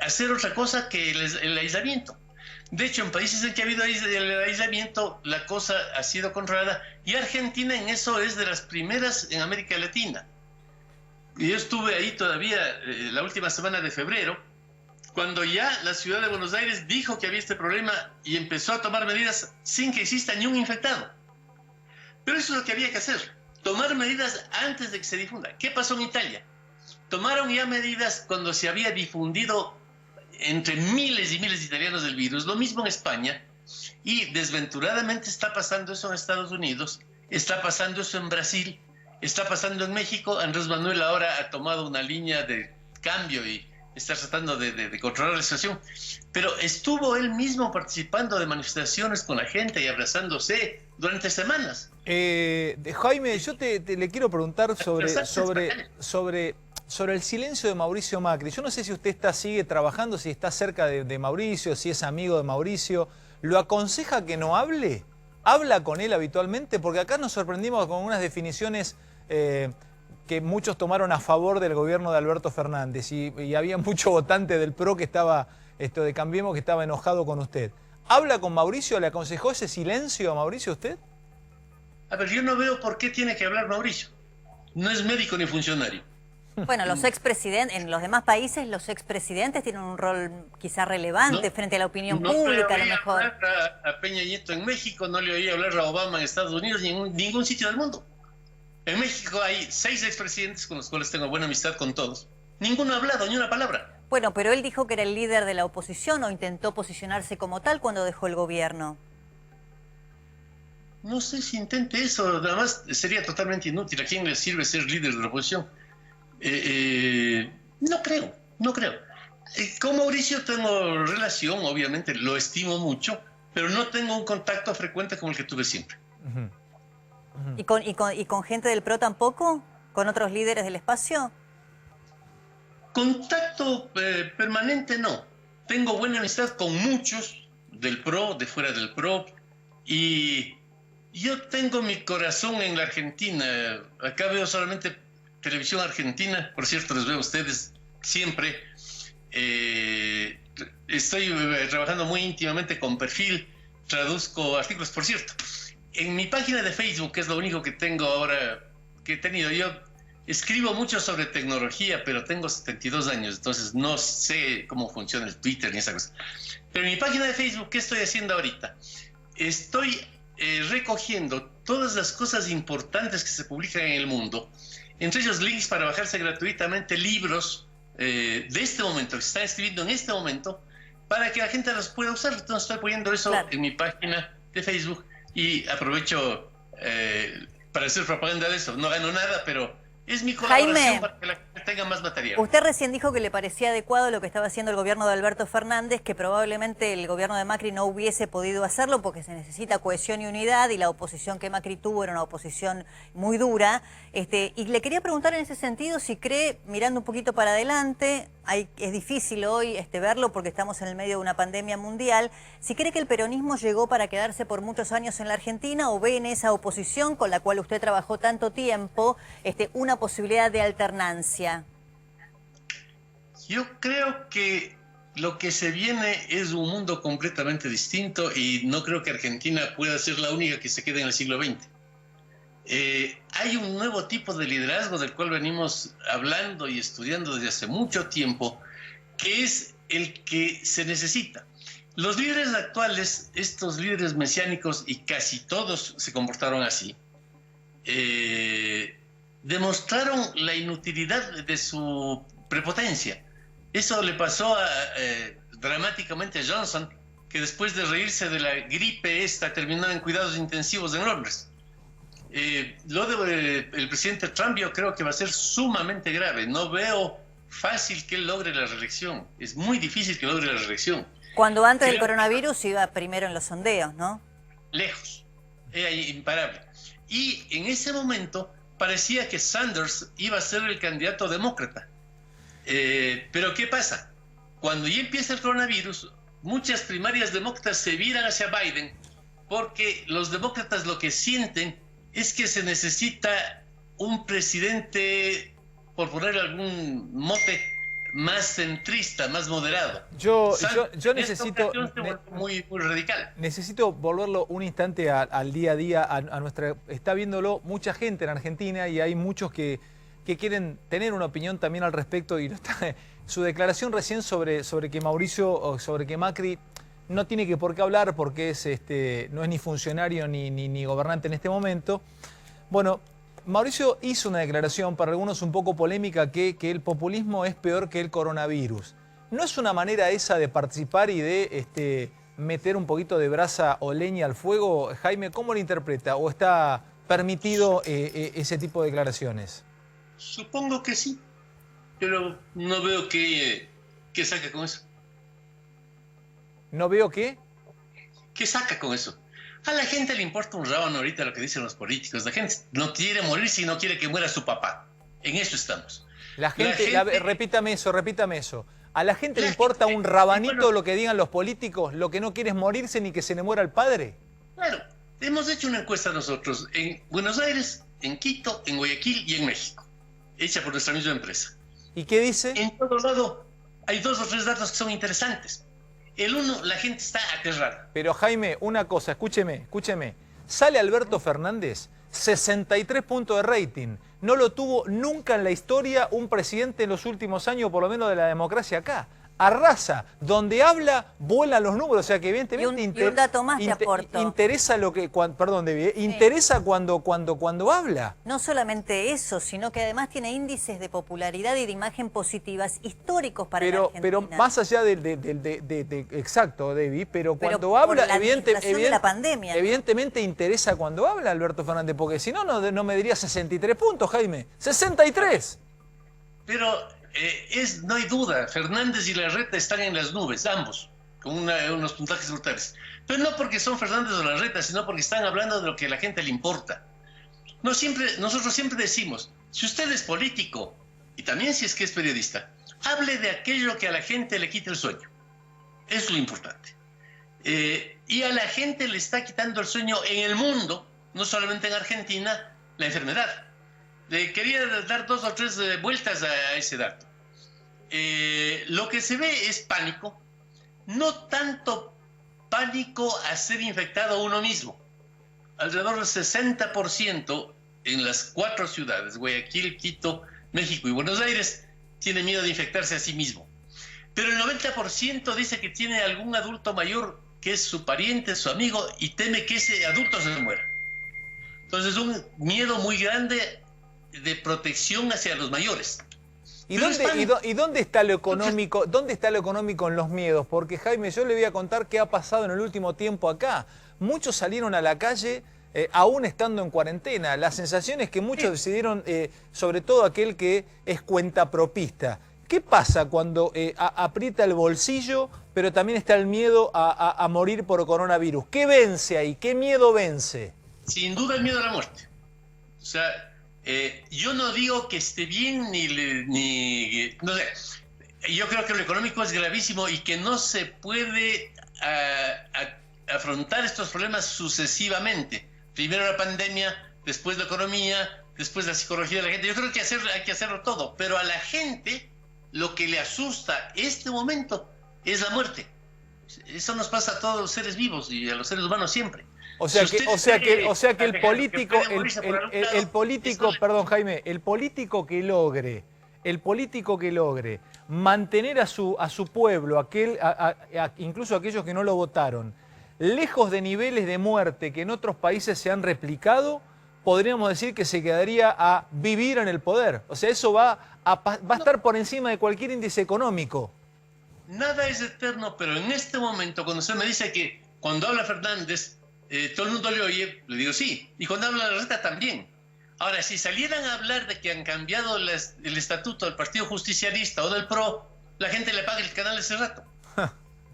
hacer otra cosa que el aislamiento. De hecho, en países en que ha habido el aislamiento, la cosa ha sido controlada. Y Argentina en eso es de las primeras en América Latina. Y yo estuve ahí todavía la última semana de febrero, cuando ya la ciudad de Buenos Aires dijo que había este problema y empezó a tomar medidas sin que exista ni un infectado. Pero eso es lo que había que hacer, tomar medidas antes de que se difunda. ¿Qué pasó en Italia? Tomaron ya medidas cuando se había difundido entre miles y miles de italianos del virus. Lo mismo en España. Y desventuradamente está pasando eso en Estados Unidos, está pasando eso en Brasil, está pasando en México. Andrés Manuel ahora ha tomado una línea de cambio y está tratando de controlar la situación. Pero estuvo él mismo participando de manifestaciones con la gente y abrazándose durante semanas. Jaime, yo le quiero preguntar sobre el silencio de Mauricio Macri. Yo no sé si usted sigue trabajando, si está cerca de Mauricio, si es amigo de Mauricio. ¿Lo aconseja que no hable? ¿Habla con él habitualmente? Porque acá nos sorprendimos con unas definiciones que muchos tomaron a favor del gobierno de Alberto Fernández y había mucho votante del PRO que estaba, de Cambiemos, que estaba enojado con usted. ¿Habla con Mauricio? ¿Le aconsejó ese silencio a Mauricio usted? A ver, yo no veo por qué tiene que hablar Mauricio. No es médico ni funcionario. Bueno, los expresidentes, en los demás países, los expresidentes tienen un rol quizá relevante frente a la opinión pública, a lo mejor. No le oí hablar a Peña Nieto en México, no le oí hablar a Obama en Estados Unidos, ni en ningún sitio del mundo. En México hay 6 expresidentes con los cuales tengo buena amistad con todos. Ninguno ha hablado, ni una palabra. Bueno, pero él dijo que era el líder de la oposición o intentó posicionarse como tal cuando dejó el gobierno. No sé si intente eso, nada más sería totalmente inútil. ¿A quién le sirve ser líder de la oposición? No creo. Con Mauricio tengo relación, obviamente lo estimo mucho, pero no tengo un contacto frecuente como el que tuve siempre. ¿Y con gente del PRO tampoco? ¿Con otros líderes del espacio? Contacto permanente no. Tengo buena amistad con muchos del PRO, de fuera del PRO, y yo tengo mi corazón en la Argentina. Acá veo solamente televisión argentina, por cierto, les veo a ustedes siempre. Estoy trabajando muy íntimamente con Perfil, traduzco artículos, por cierto. En mi página de Facebook, que es lo único que tengo ahora, que he tenido yo, escribo mucho sobre tecnología, pero tengo 72 años, entonces no sé cómo funciona el Twitter ni esa cosa. Pero en mi página de Facebook, ¿qué estoy haciendo ahorita? Estoy recogiendo todas las cosas importantes que se publican en el mundo, entre ellos links para bajarse gratuitamente libros de este momento, que se están escribiendo en este momento, para que la gente los pueda usar. Entonces estoy poniendo eso en mi página de Facebook y aprovecho para hacer propaganda de eso. No gano nada, pero es mi colaboración, Jaime, para que la gente tenga más material. Usted recién dijo que le parecía adecuado lo que estaba haciendo el gobierno de Alberto Fernández, que probablemente el gobierno de Macri no hubiese podido hacerlo porque se necesita cohesión y unidad, y la oposición que Macri tuvo era una oposición muy dura. Y le quería preguntar en ese sentido si cree, mirando un poquito para adelante, es difícil hoy verlo porque estamos en el medio de una pandemia mundial, si cree que el peronismo llegó para quedarse por muchos años en la Argentina, o ve en esa oposición con la cual usted trabajó tanto tiempo una posibilidad de alternancia. Yo creo que lo que se viene es un mundo completamente distinto y no creo que Argentina pueda ser la única que se quede en el siglo XX. Hay un nuevo tipo de liderazgo del cual venimos hablando y estudiando desde hace mucho tiempo, que es el que se necesita. Los líderes actuales, estos líderes mesiánicos, y casi todos se comportaron así, demostraron la inutilidad de su prepotencia. Eso le pasó dramáticamente a Johnson, que después de reírse de la gripe terminó en cuidados intensivos en Londres. Lo del presidente Trump yo creo que va a ser sumamente grave. No veo fácil que él logre la reelección. Es muy difícil que logre la reelección. Cuando antes del coronavirus iba primero en los sondeos, ¿no? Lejos. Era imparable. Y en ese momento parecía que Sanders iba a ser el candidato demócrata. Pero ¿qué pasa? Cuando ya empieza el coronavirus, muchas primarias demócratas se viran hacia Biden porque los demócratas lo que sienten es que se necesita un presidente, por poner algún mote, más centrista, más moderado. Yo necesito... Muy radical. Necesito volverlo un instante al día a día, a nuestra... Está viéndolo mucha gente en Argentina y hay muchos que quieren tener una opinión también al respecto, y su declaración recién sobre que Mauricio, o sobre que Macri no tiene que por qué hablar porque no es ni funcionario ni gobernante en este momento. Bueno, Mauricio hizo una declaración, para algunos un poco polémica, que el populismo es peor que el coronavirus. ¿No es una manera esa de participar y de meter un poquito de brasa o leña al fuego. Jaime, ¿cómo lo interpreta? ¿O está permitido ese tipo de declaraciones? Supongo que sí, pero no veo qué saca con eso. ¿No veo qué? ¿Qué saca con eso? A la gente le importa un rábano ahorita lo que dicen los políticos. La gente no quiere morir si no quiere que muera su papá. En eso estamos. Repítame eso. ¿A la gente le importa un rabanito lo que digan los políticos? ¿Lo que no quiere es morirse ni que se le muera el padre? Claro, hemos hecho una encuesta nosotros en Buenos Aires, en Quito, en Guayaquil y en México, hecha por nuestra misma empresa. ¿Y qué dice? En todo lado hay 2 o 3 datos que son interesantes. El uno, la gente está aterrada. Pero Jaime, una cosa, escúcheme. Sale Alberto Fernández, 63 puntos de rating. No lo tuvo nunca en la historia un presidente en los últimos años, por lo menos de la democracia acá. Arrasa, donde habla, vuelan los números, o sea que evidentemente y un dato más te aporto. Interesa lo que, perdón, Debbie, interesa cuando habla. No solamente eso, sino que además tiene índices de popularidad y de imagen positivas históricos para la Argentina. Pero más allá exacto, Debbie, pero cuando habla, de la pandemia, evidentemente interesa cuando habla Alberto Fernández, porque si no, no me diría 63 puntos, Jaime, 63. Pero no hay duda, Fernández y Larreta están en las nubes, ambos, con unos puntajes brutales. Pero no porque son Fernández o Larreta, sino porque están hablando de lo que a la gente le importa. Nosotros siempre decimos, si usted es político, y también si es que es periodista, hable de aquello que a la gente le quita el sueño. Es lo importante. Y a la gente le está quitando el sueño en el mundo, no solamente en Argentina, la enfermedad. Quería dar 2 o 3 vueltas a ese dato. Lo que se ve es pánico, no tanto pánico a ser infectado uno mismo. Alrededor del 60% en las 4 ciudades, Guayaquil, Quito, México y Buenos Aires, tiene miedo de infectarse a sí mismo. Pero el 90% dice que tiene algún adulto mayor que es su pariente, su amigo, y teme que ese adulto se muera. Entonces, un miedo muy grande de protección hacia los mayores. ¿Y dónde está lo económico? ¿Dónde está lo económico en los miedos? Porque, Jaime, yo le voy a contar qué ha pasado en el último tiempo acá. Muchos salieron a la calle aún estando en cuarentena. La sensación es que muchos decidieron, sobre todo aquel que es cuentapropista. ¿Qué pasa cuando aprieta el bolsillo, pero también está el miedo a morir por coronavirus? ¿Qué vence ahí? ¿Qué miedo vence? Sin duda el miedo a la muerte. O sea, yo no digo que esté bien no sé. Yo creo que lo económico es gravísimo y que no se puede afrontar estos problemas sucesivamente. Primero la pandemia, después la economía, después la psicología de la gente. Yo creo que hay que hacerlo todo, pero a la gente lo que le asusta este momento es la muerte. Eso nos pasa a todos los seres vivos y a los seres humanos siempre. O sea que el político, perdón, Jaime, el político que logre mantener a su pueblo, incluso aquellos que no lo votaron, lejos de niveles de muerte que en otros países se han replicado, podríamos decir que se quedaría a vivir en el poder. O sea, eso va a estar por encima de cualquier índice económico. Nada es eterno, pero en este momento, cuando usted me dice que cuando habla Fernández, todo el mundo le oye, le digo sí. Y cuando habla Larreta también. Ahora, si salieran a hablar de que han cambiado el estatuto del Partido Justicialista o del PRO, la gente le paga el canal ese rato.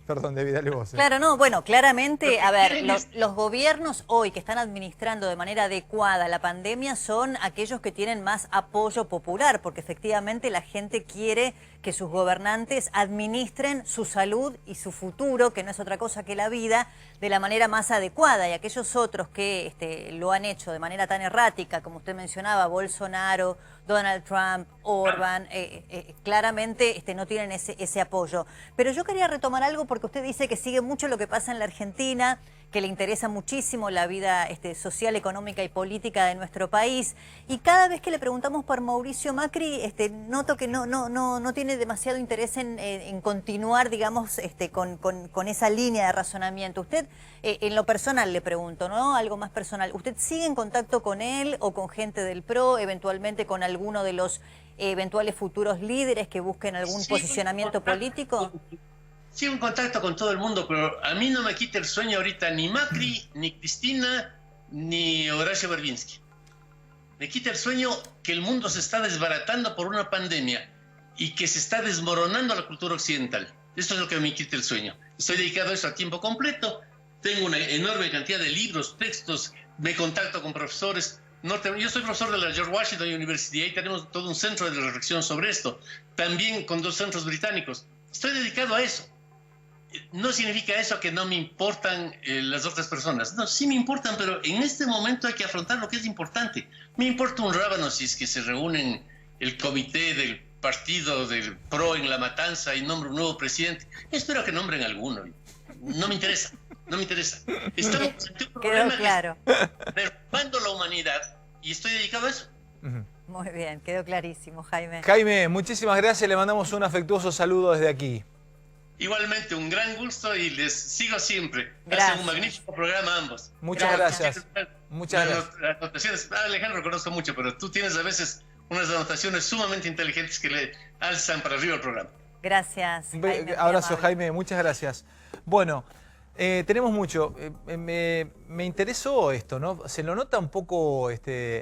Perdón, Debbie, dale vos. Claro, no, bueno, claramente, a ver, los gobiernos hoy que están administrando de manera adecuada la pandemia son aquellos que tienen más apoyo popular, porque efectivamente la gente quiere que sus gobernantes administren su salud y su futuro, que no es otra cosa que la vida, de la manera más adecuada. Y aquellos otros que lo han hecho de manera tan errática, como usted mencionaba, Bolsonaro, Donald Trump, Orbán, claramente no tienen ese apoyo. Pero yo quería retomar algo porque usted dice que sigue mucho lo que pasa en la Argentina, que le interesa muchísimo la vida social, económica y política de nuestro país. Y cada vez que le preguntamos por Mauricio Macri, noto que no tiene demasiado interés en continuar, digamos, con esa línea de razonamiento. Usted, en lo personal le pregunto, ¿no? Algo más personal. ¿Usted sigue en contacto con él o con gente del PRO, eventualmente con alguno de los eventuales futuros líderes que busquen algún posicionamiento político? sigo en contacto con todo el mundo, pero a mí no me quita el sueño ahorita ni Macri, ni Cristina, ni Horacio Berbinsky. Me quita el sueño que el mundo se está desbaratando por una pandemia y que se está desmoronando la cultura occidental. Eso es lo que me quita el sueño. Estoy dedicado a eso a tiempo completo. Tengo una enorme cantidad de libros, textos, me contacto con profesores. Yo soy profesor de la George Washington University y ahí tenemos todo un centro de reflexión sobre esto. También con 2 centros británicos. Estoy dedicado a eso. No significa eso que no me importan las otras personas. No, sí me importan, pero en este momento hay que afrontar lo que es importante. Me importa un rábano si es que se reúnen el comité del partido del PRO en La Matanza y nombra un nuevo presidente. Espero que nombren alguno. No me interesa, no me interesa. Estamos ante un problema claro. que está derrumbando la humanidad y estoy dedicado a eso. Muy bien, quedó clarísimo, Jaime. Jaime, muchísimas gracias. Le mandamos un afectuoso saludo desde aquí. Igualmente, un gran gusto y les sigo siempre. Gracias. Hacen un magnífico programa ambos. Muchas gracias. Muchas gracias. Las anotaciones, Alejandro, conozco mucho, pero tú tienes a veces unas anotaciones sumamente inteligentes que le alzan para arriba el programa. Gracias, Jaime. Abrazo, Jaime. Muchas gracias. Bueno, tenemos mucho. Me interesó esto, ¿no? Se lo nota un poco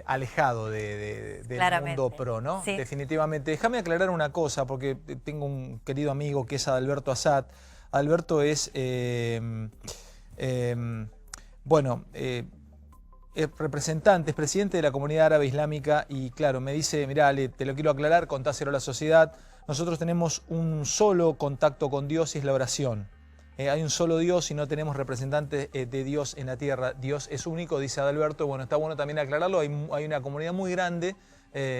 alejado del mundo pro, ¿no? Sí. Definitivamente. Déjame aclarar una cosa, porque tengo un querido amigo que es Adalberto Assad. Adalberto es, representante, es presidente de la Comunidad Árabe Islámica y, claro, me dice, mirá, Ale, te lo quiero aclarar, contáselo a la sociedad. Nosotros tenemos un solo contacto con Dios y es la oración. Hay un solo Dios y no tenemos representantes de Dios en la tierra. Dios es único, dice Adalberto. Bueno, está bueno también aclararlo. Hay una comunidad muy grande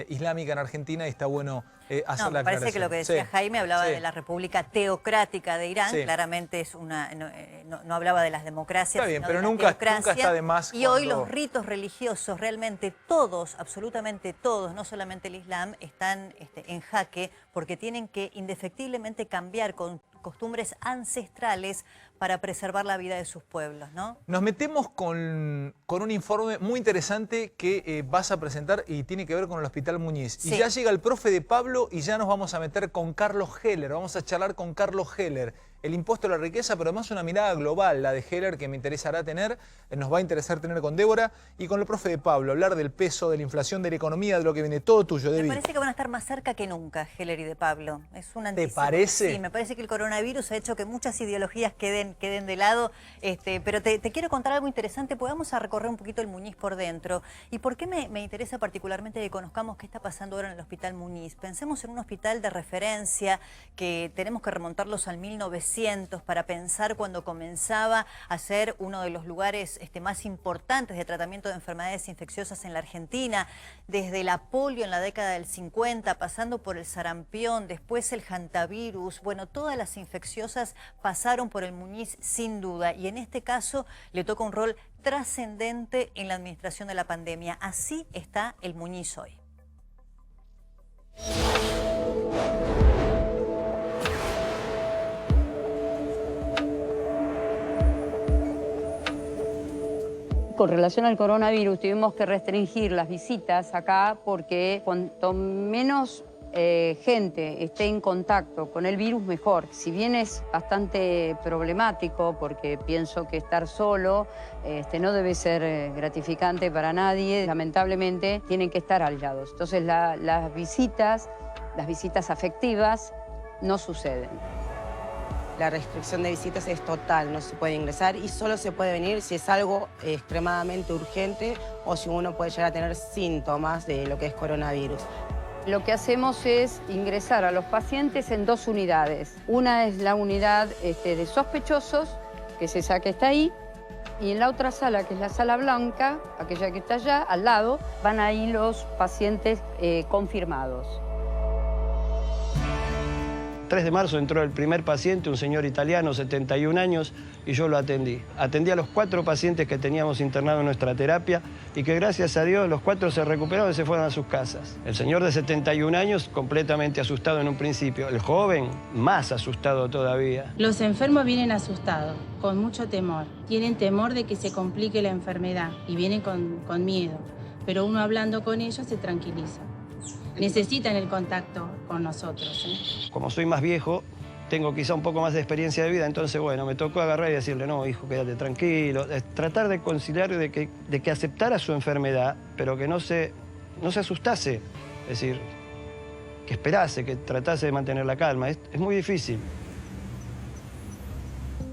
islámica en Argentina y está bueno hacer la aclaración. Parece que lo que decía Jaime hablaba de la República Teocrática de Irán. Sí. Claramente es no hablaba de las democracias, está bien, sino pero de nunca está de más. Y hoy los ritos religiosos, realmente todos, absolutamente todos, no solamente el Islam, están en jaque porque tienen que indefectiblemente cambiar con costumbres ancestrales para preservar la vida de sus pueblos, ¿no? Nos metemos con un informe muy interesante que vas a presentar y tiene que ver con el Hospital Muñiz. Sí. Y ya llega el profe de Pablo y ya nos vamos a meter con Carlos Heller. Vamos a charlar con Carlos Heller. El impuesto a la riqueza, pero además una mirada global, la de Heller, que me interesará tener, nos va a interesar tener con Débora, y con el profe de Pablo, hablar del peso, de la inflación, de la economía, de lo que viene, todo tuyo, Debbie. Me parece que van a estar más cerca que nunca, Heller y de Pablo. Es un anticipo. ¿Te parece? Sí, me parece que el coronavirus ha hecho que muchas ideologías queden de lado, pero te quiero contar algo interesante, porque vamos a recorrer un poquito el Muñiz por dentro. ¿Y por qué me interesa particularmente que conozcamos qué está pasando ahora en el Hospital Muñiz? Pensemos en un hospital de referencia que tenemos que remontarlos al 1900 para pensar cuando comenzaba a ser uno de los lugares más importantes de tratamiento de enfermedades infecciosas en la Argentina, desde la polio en la década del 50, pasando por el sarampión, después el hantavirus. Bueno, todas las infecciosas pasaron por el Muñiz sin duda, y en este caso le toca un rol trascendente en la administración de la pandemia. Así está el Muñiz hoy. Con relación al coronavirus tuvimos que restringir las visitas acá porque cuanto menos gente esté en contacto con el virus, mejor. Si bien es bastante problemático porque pienso que estar solo no debe ser gratificante para nadie, lamentablemente tienen que estar aislados. Entonces las visitas afectivas no suceden. La restricción de visitas es total, no se puede ingresar y solo se puede venir si es algo extremadamente urgente o si uno puede llegar a tener síntomas de lo que es coronavirus. Lo que hacemos es ingresar a los pacientes en 2 unidades. Una es la unidad de sospechosos, que es esa que está ahí, y en la otra sala, que es la sala blanca, aquella que está allá, al lado, van ahí los pacientes confirmados. 3 de marzo entró el primer paciente, un señor italiano, 71 años, y yo lo atendí. Atendí a los 4 pacientes que teníamos internados en nuestra terapia y que gracias a Dios los 4 se recuperaron y se fueron a sus casas. El señor de 71 años completamente asustado en un principio, el joven más asustado todavía. Los enfermos vienen asustados, con mucho temor. Tienen temor de que se complique la enfermedad y vienen con miedo, pero uno hablando con ellos se tranquiliza. Necesitan el contacto con nosotros. Como soy más viejo, tengo quizá un poco más de experiencia de vida, entonces, bueno, me tocó agarrar y decirle, no, hijo, quédate tranquilo. Tratar de conciliar, de que aceptara su enfermedad, pero que no se asustase. Es decir, que esperase, que tratase de mantener la calma. Es muy difícil.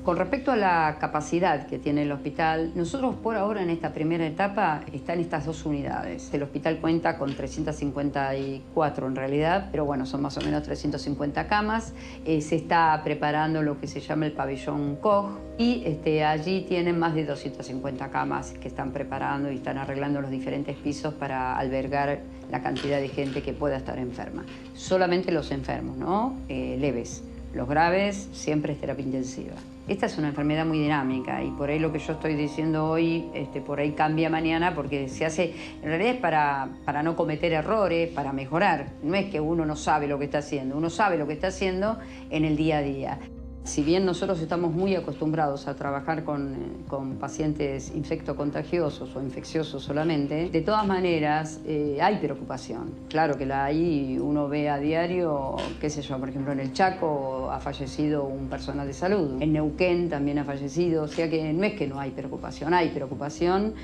Con respecto a la capacidad que tiene el hospital, nosotros por ahora en esta primera etapa están estas 2 unidades. El hospital cuenta con 354 en realidad, pero bueno, son más o menos 350 camas. Se está preparando lo que se llama el pabellón Koch y allí tienen más de 250 camas que están preparando y están arreglando los diferentes pisos para albergar la cantidad de gente que pueda estar enferma. Solamente los enfermos, ¿no? Leves. Los graves siempre es terapia intensiva. Esta es una enfermedad muy dinámica y por ahí lo que yo estoy diciendo hoy, por ahí cambia mañana porque se hace, en realidad es para no cometer errores, para mejorar. No es que uno no sabe lo que está haciendo, uno sabe lo que está haciendo en el día a día. Si bien nosotros estamos muy acostumbrados a trabajar con pacientes infectocontagiosos o infecciosos solamente, de todas maneras hay preocupación. Claro que la hay, uno ve a diario, qué sé yo, por ejemplo en el Chaco ha fallecido un personal de salud, en Neuquén también ha fallecido, o sea que no es que no hay preocupación,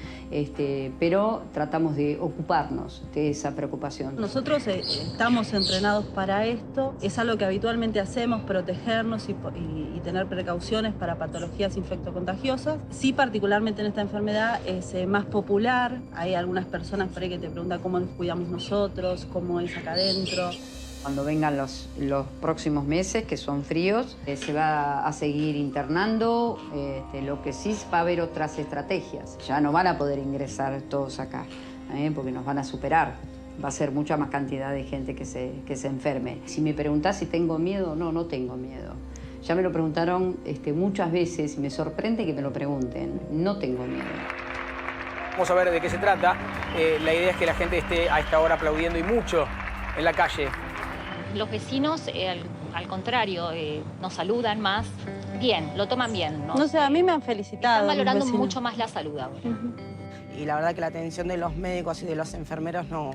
pero tratamos de ocuparnos de esa preocupación. Nosotros estamos entrenados para esto, es algo que habitualmente hacemos, protegernos y tener precauciones para patologías infectocontagiosas. Sí, particularmente en esta enfermedad es más popular. Hay algunas personas por ahí que te preguntan cómo nos cuidamos nosotros, cómo es acá adentro. Cuando vengan los próximos meses, que son fríos, se va a seguir internando. Lo que sí va a haber otras estrategias. Ya no van a poder ingresar todos acá, porque nos van a superar. Va a ser mucha más cantidad de gente que se enferme. Si me preguntás si tengo miedo, no tengo miedo. Ya me lo preguntaron muchas veces y me sorprende que me lo pregunten. No tengo miedo. Vamos a ver de qué se trata. La idea es que la gente esté a esta hora aplaudiendo y mucho en la calle. Los vecinos, al contrario, nos saludan más. Bien, lo toman bien, ¿no? No sé, a mí me han felicitado. Están valorando mucho más la salud ahora. Y la verdad que la atención de los médicos y de los enfermeros no...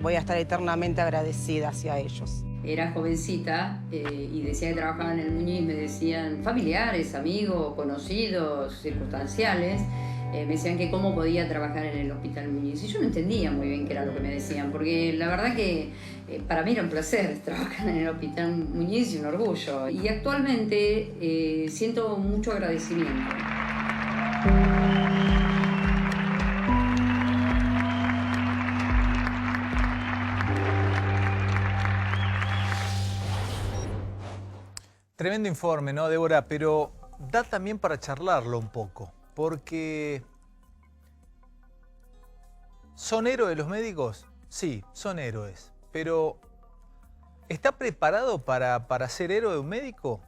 Voy a estar eternamente agradecida hacia ellos. Era jovencita y decía que trabajaba en el Muñiz, me decían familiares, amigos, conocidos, circunstanciales, me decían que cómo podía trabajar en el Hospital Muñiz. Y yo no entendía muy bien qué era lo que me decían, porque la verdad que para mí era un placer trabajar en el Hospital Muñiz y un orgullo. Y actualmente siento mucho agradecimiento. Tremendo informe, ¿no, Débora? Pero da también para charlarlo un poco, porque ¿son héroes los médicos? Sí, son héroes, pero ¿está preparado para ser héroe un médico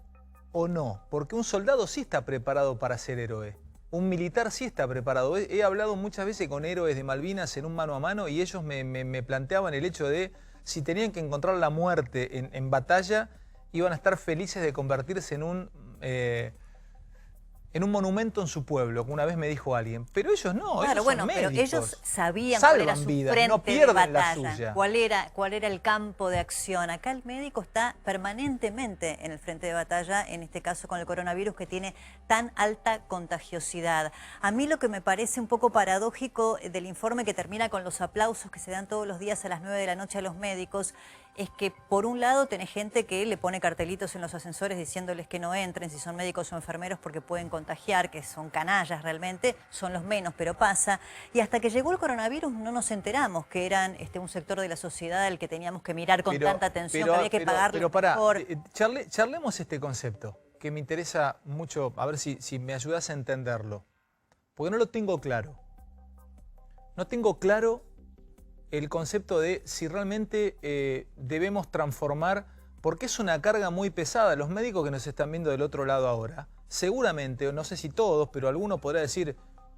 o no? Porque un soldado sí está preparado para ser héroe, un militar sí está preparado. He hablado muchas veces con héroes de Malvinas en un mano a mano y ellos me planteaban el hecho de si tenían que encontrar la muerte en batalla, iban a estar felices de convertirse en un monumento en su pueblo, como una vez me dijo alguien. Pero ellos no, claro, ellos bueno, son médicos. pero ellos sabían cuál era su frente no pierden de la batalla, suya. cuál era el campo de acción. Acá el médico está permanentemente en el frente de batalla, en este caso con el coronavirus que tiene tan alta contagiosidad. A mí lo que me parece un poco paradójico del informe que termina con los aplausos que se dan todos los días a las 9 de la noche a los médicos es que por un lado tenés gente que le pone cartelitos en los ascensores diciéndoles que no entren si son médicos o enfermeros porque pueden contagiar, que son canallas realmente, son los menos, pero pasa. Y hasta que llegó el coronavirus no nos enteramos que eran un sector de la sociedad al que teníamos que mirar con tanta atención, que había que pagarle mejor. Charlemos este concepto, que me interesa mucho, a ver si me ayudas a entenderlo. Porque no lo tengo claro. No tengo claro el concepto de si realmente debemos transformar, porque es una carga muy pesada. Los médicos que nos están viendo del otro lado ahora, seguramente, no sé si todos, pero alguno podrá decir,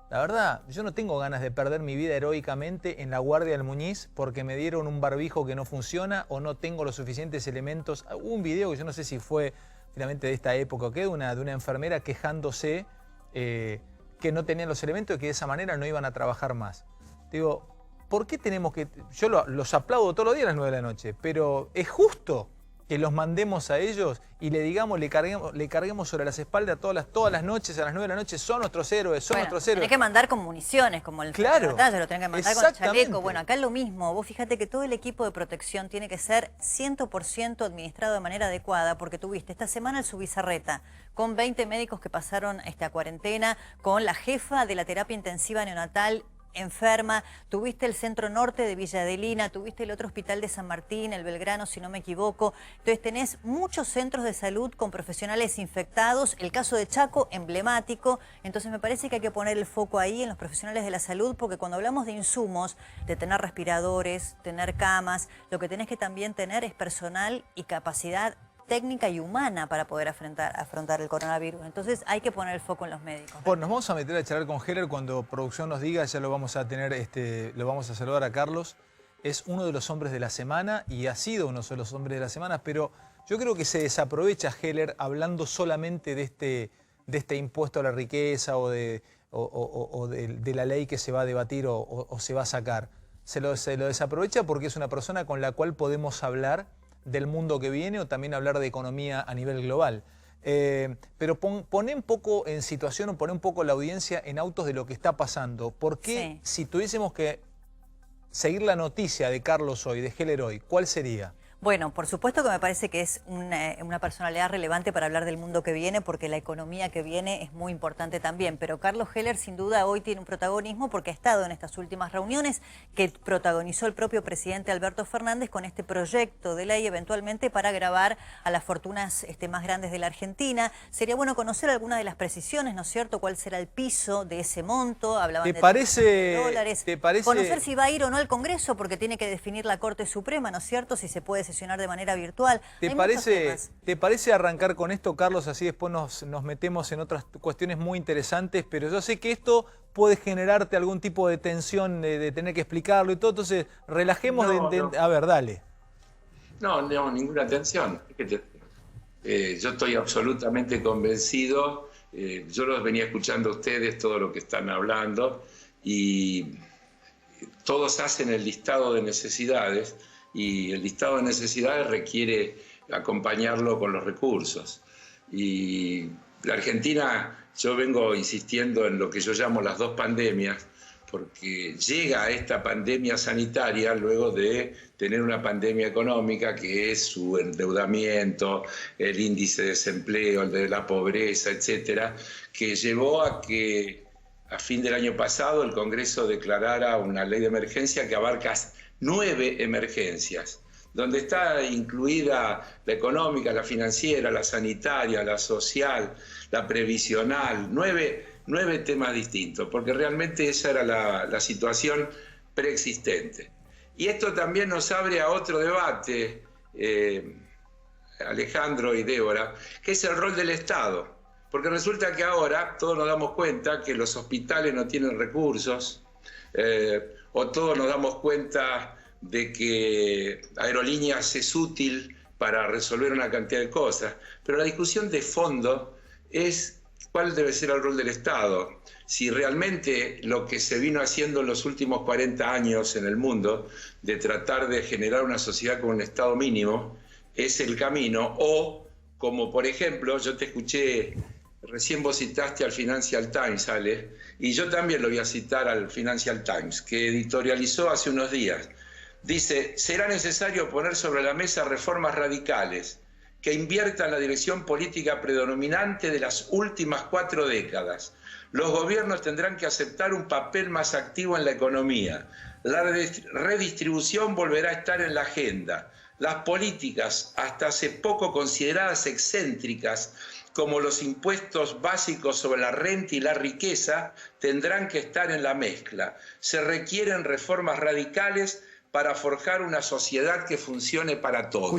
la verdad, yo no tengo ganas de perder mi vida heroicamente en la guardia del Muñiz porque me dieron un barbijo que no funciona o no tengo los suficientes elementos. Hubo un video que yo no sé si fue finalmente de esta época o qué, de una enfermera quejándose que no tenían los elementos y que de esa manera no iban a trabajar más. Digo, ¿por qué tenemos que...? Yo los aplaudo todos los días a las 9 de la noche, pero ¿es justo que los mandemos a ellos y le digamos, le carguemos sobre las espaldas todas las noches, a las 9 de la noche, son nuestros héroes, son nuestros héroes. Tenés que mandar con municiones, como el claro, batalla, lo tenés que mandar con el chaleco. Bueno, acá es lo mismo. Vos fíjate que todo el equipo de protección tiene que ser 100% administrado de manera adecuada, porque tuviste esta semana el Subizarreta, con 20 médicos que pasaron esta cuarentena, con la jefa de la terapia intensiva neonatal enferma, tuviste el Centro Norte de Villa Adelina, tuviste el otro hospital de San Martín, el Belgrano, si no me equivoco. Entonces tenés muchos centros de salud con profesionales infectados, el caso de Chaco, emblemático. Entonces me parece que hay que poner el foco ahí en los profesionales de la salud, porque cuando hablamos de insumos, de tener respiradores, tener camas, lo que tenés que también tener es personal y capacidad técnica y humana para poder afrontar el coronavirus. Entonces hay que poner el foco en los médicos. Bueno, nos vamos a meter a charlar con Heller cuando producción nos diga, ya lo vamos a tener, lo vamos a saludar a Carlos. Es uno de los hombres de la semana y ha sido uno de los hombres de la semana, pero yo creo que se desaprovecha Heller hablando solamente de este impuesto a la riqueza o de la ley que se va a debatir o se va a sacar. Se lo desaprovecha porque es una persona con la cual podemos hablar del mundo que viene o también hablar de economía a nivel global. Pero poné un poco en situación o poné un poco la audiencia en autos de lo que está pasando. ¿Por qué si tuviésemos que seguir la noticia de Carlos hoy, de Heller hoy, cuál sería? Bueno, por supuesto que me parece que es una personalidad relevante para hablar del mundo que viene, porque la economía que viene es muy importante también. Pero Carlos Heller sin duda hoy tiene un protagonismo porque ha estado en estas últimas reuniones que protagonizó el propio presidente Alberto Fernández con este proyecto de ley eventualmente para gravar a las fortunas más grandes de la Argentina. Sería bueno conocer algunas de las precisiones, ¿no es cierto? ¿Cuál será el piso de ese monto? Hablaban de dólares. ¿Te parece? Conocer si va a ir o no al Congreso, porque tiene que definir la Corte Suprema, ¿no es cierto? Si se puede sesionar de manera virtual. ¿Te parece arrancar con esto, Carlos? Así después nos metemos en otras cuestiones muy interesantes, pero yo sé que esto puede generarte algún tipo de tensión de tener que explicarlo y todo, entonces relajemos. A ver, dale. No, ninguna tensión. Yo estoy absolutamente convencido, yo los venía escuchando a ustedes, todo lo que están hablando, y todos hacen el listado de necesidades, y el listado de necesidades requiere acompañarlo con los recursos. Y la Argentina, yo vengo insistiendo en lo que yo llamo las dos pandemias, porque llega a esta pandemia sanitaria luego de tener una pandemia económica que es su endeudamiento, el índice de desempleo, el de la pobreza, etcétera, que llevó a que a fin del año pasado el Congreso declarara una ley de emergencia que abarca 9 emergencias, donde está incluida la económica, la financiera, la sanitaria, la social, la previsional, 9 temas distintos, porque realmente esa era la situación preexistente. Y esto también nos abre a otro debate, Alejandro y Débora, que es el rol del Estado. Porque resulta que ahora todos nos damos cuenta que los hospitales no tienen recursos, o todos nos damos cuenta de que Aerolíneas es útil para resolver una cantidad de cosas. Pero la discusión de fondo es cuál debe ser el rol del Estado. Si realmente lo que se vino haciendo en los últimos 40 años en el mundo, de tratar de generar una sociedad con un Estado mínimo, es el camino, o como por ejemplo, yo te escuché, recién vos citaste al Financial Times, Ale, y yo también lo voy a citar al Financial Times, que editorializó hace unos días. Dice, será necesario poner sobre la mesa reformas radicales que inviertan la dirección política predominante de las últimas 4 décadas. Los gobiernos tendrán que aceptar un papel más activo en la economía. La redistribución volverá a estar en la agenda. Las políticas, hasta hace poco consideradas excéntricas, como los impuestos básicos sobre la renta y la riqueza, tendrán que estar en la mezcla. Se requieren reformas radicales para forjar una sociedad que funcione para todos.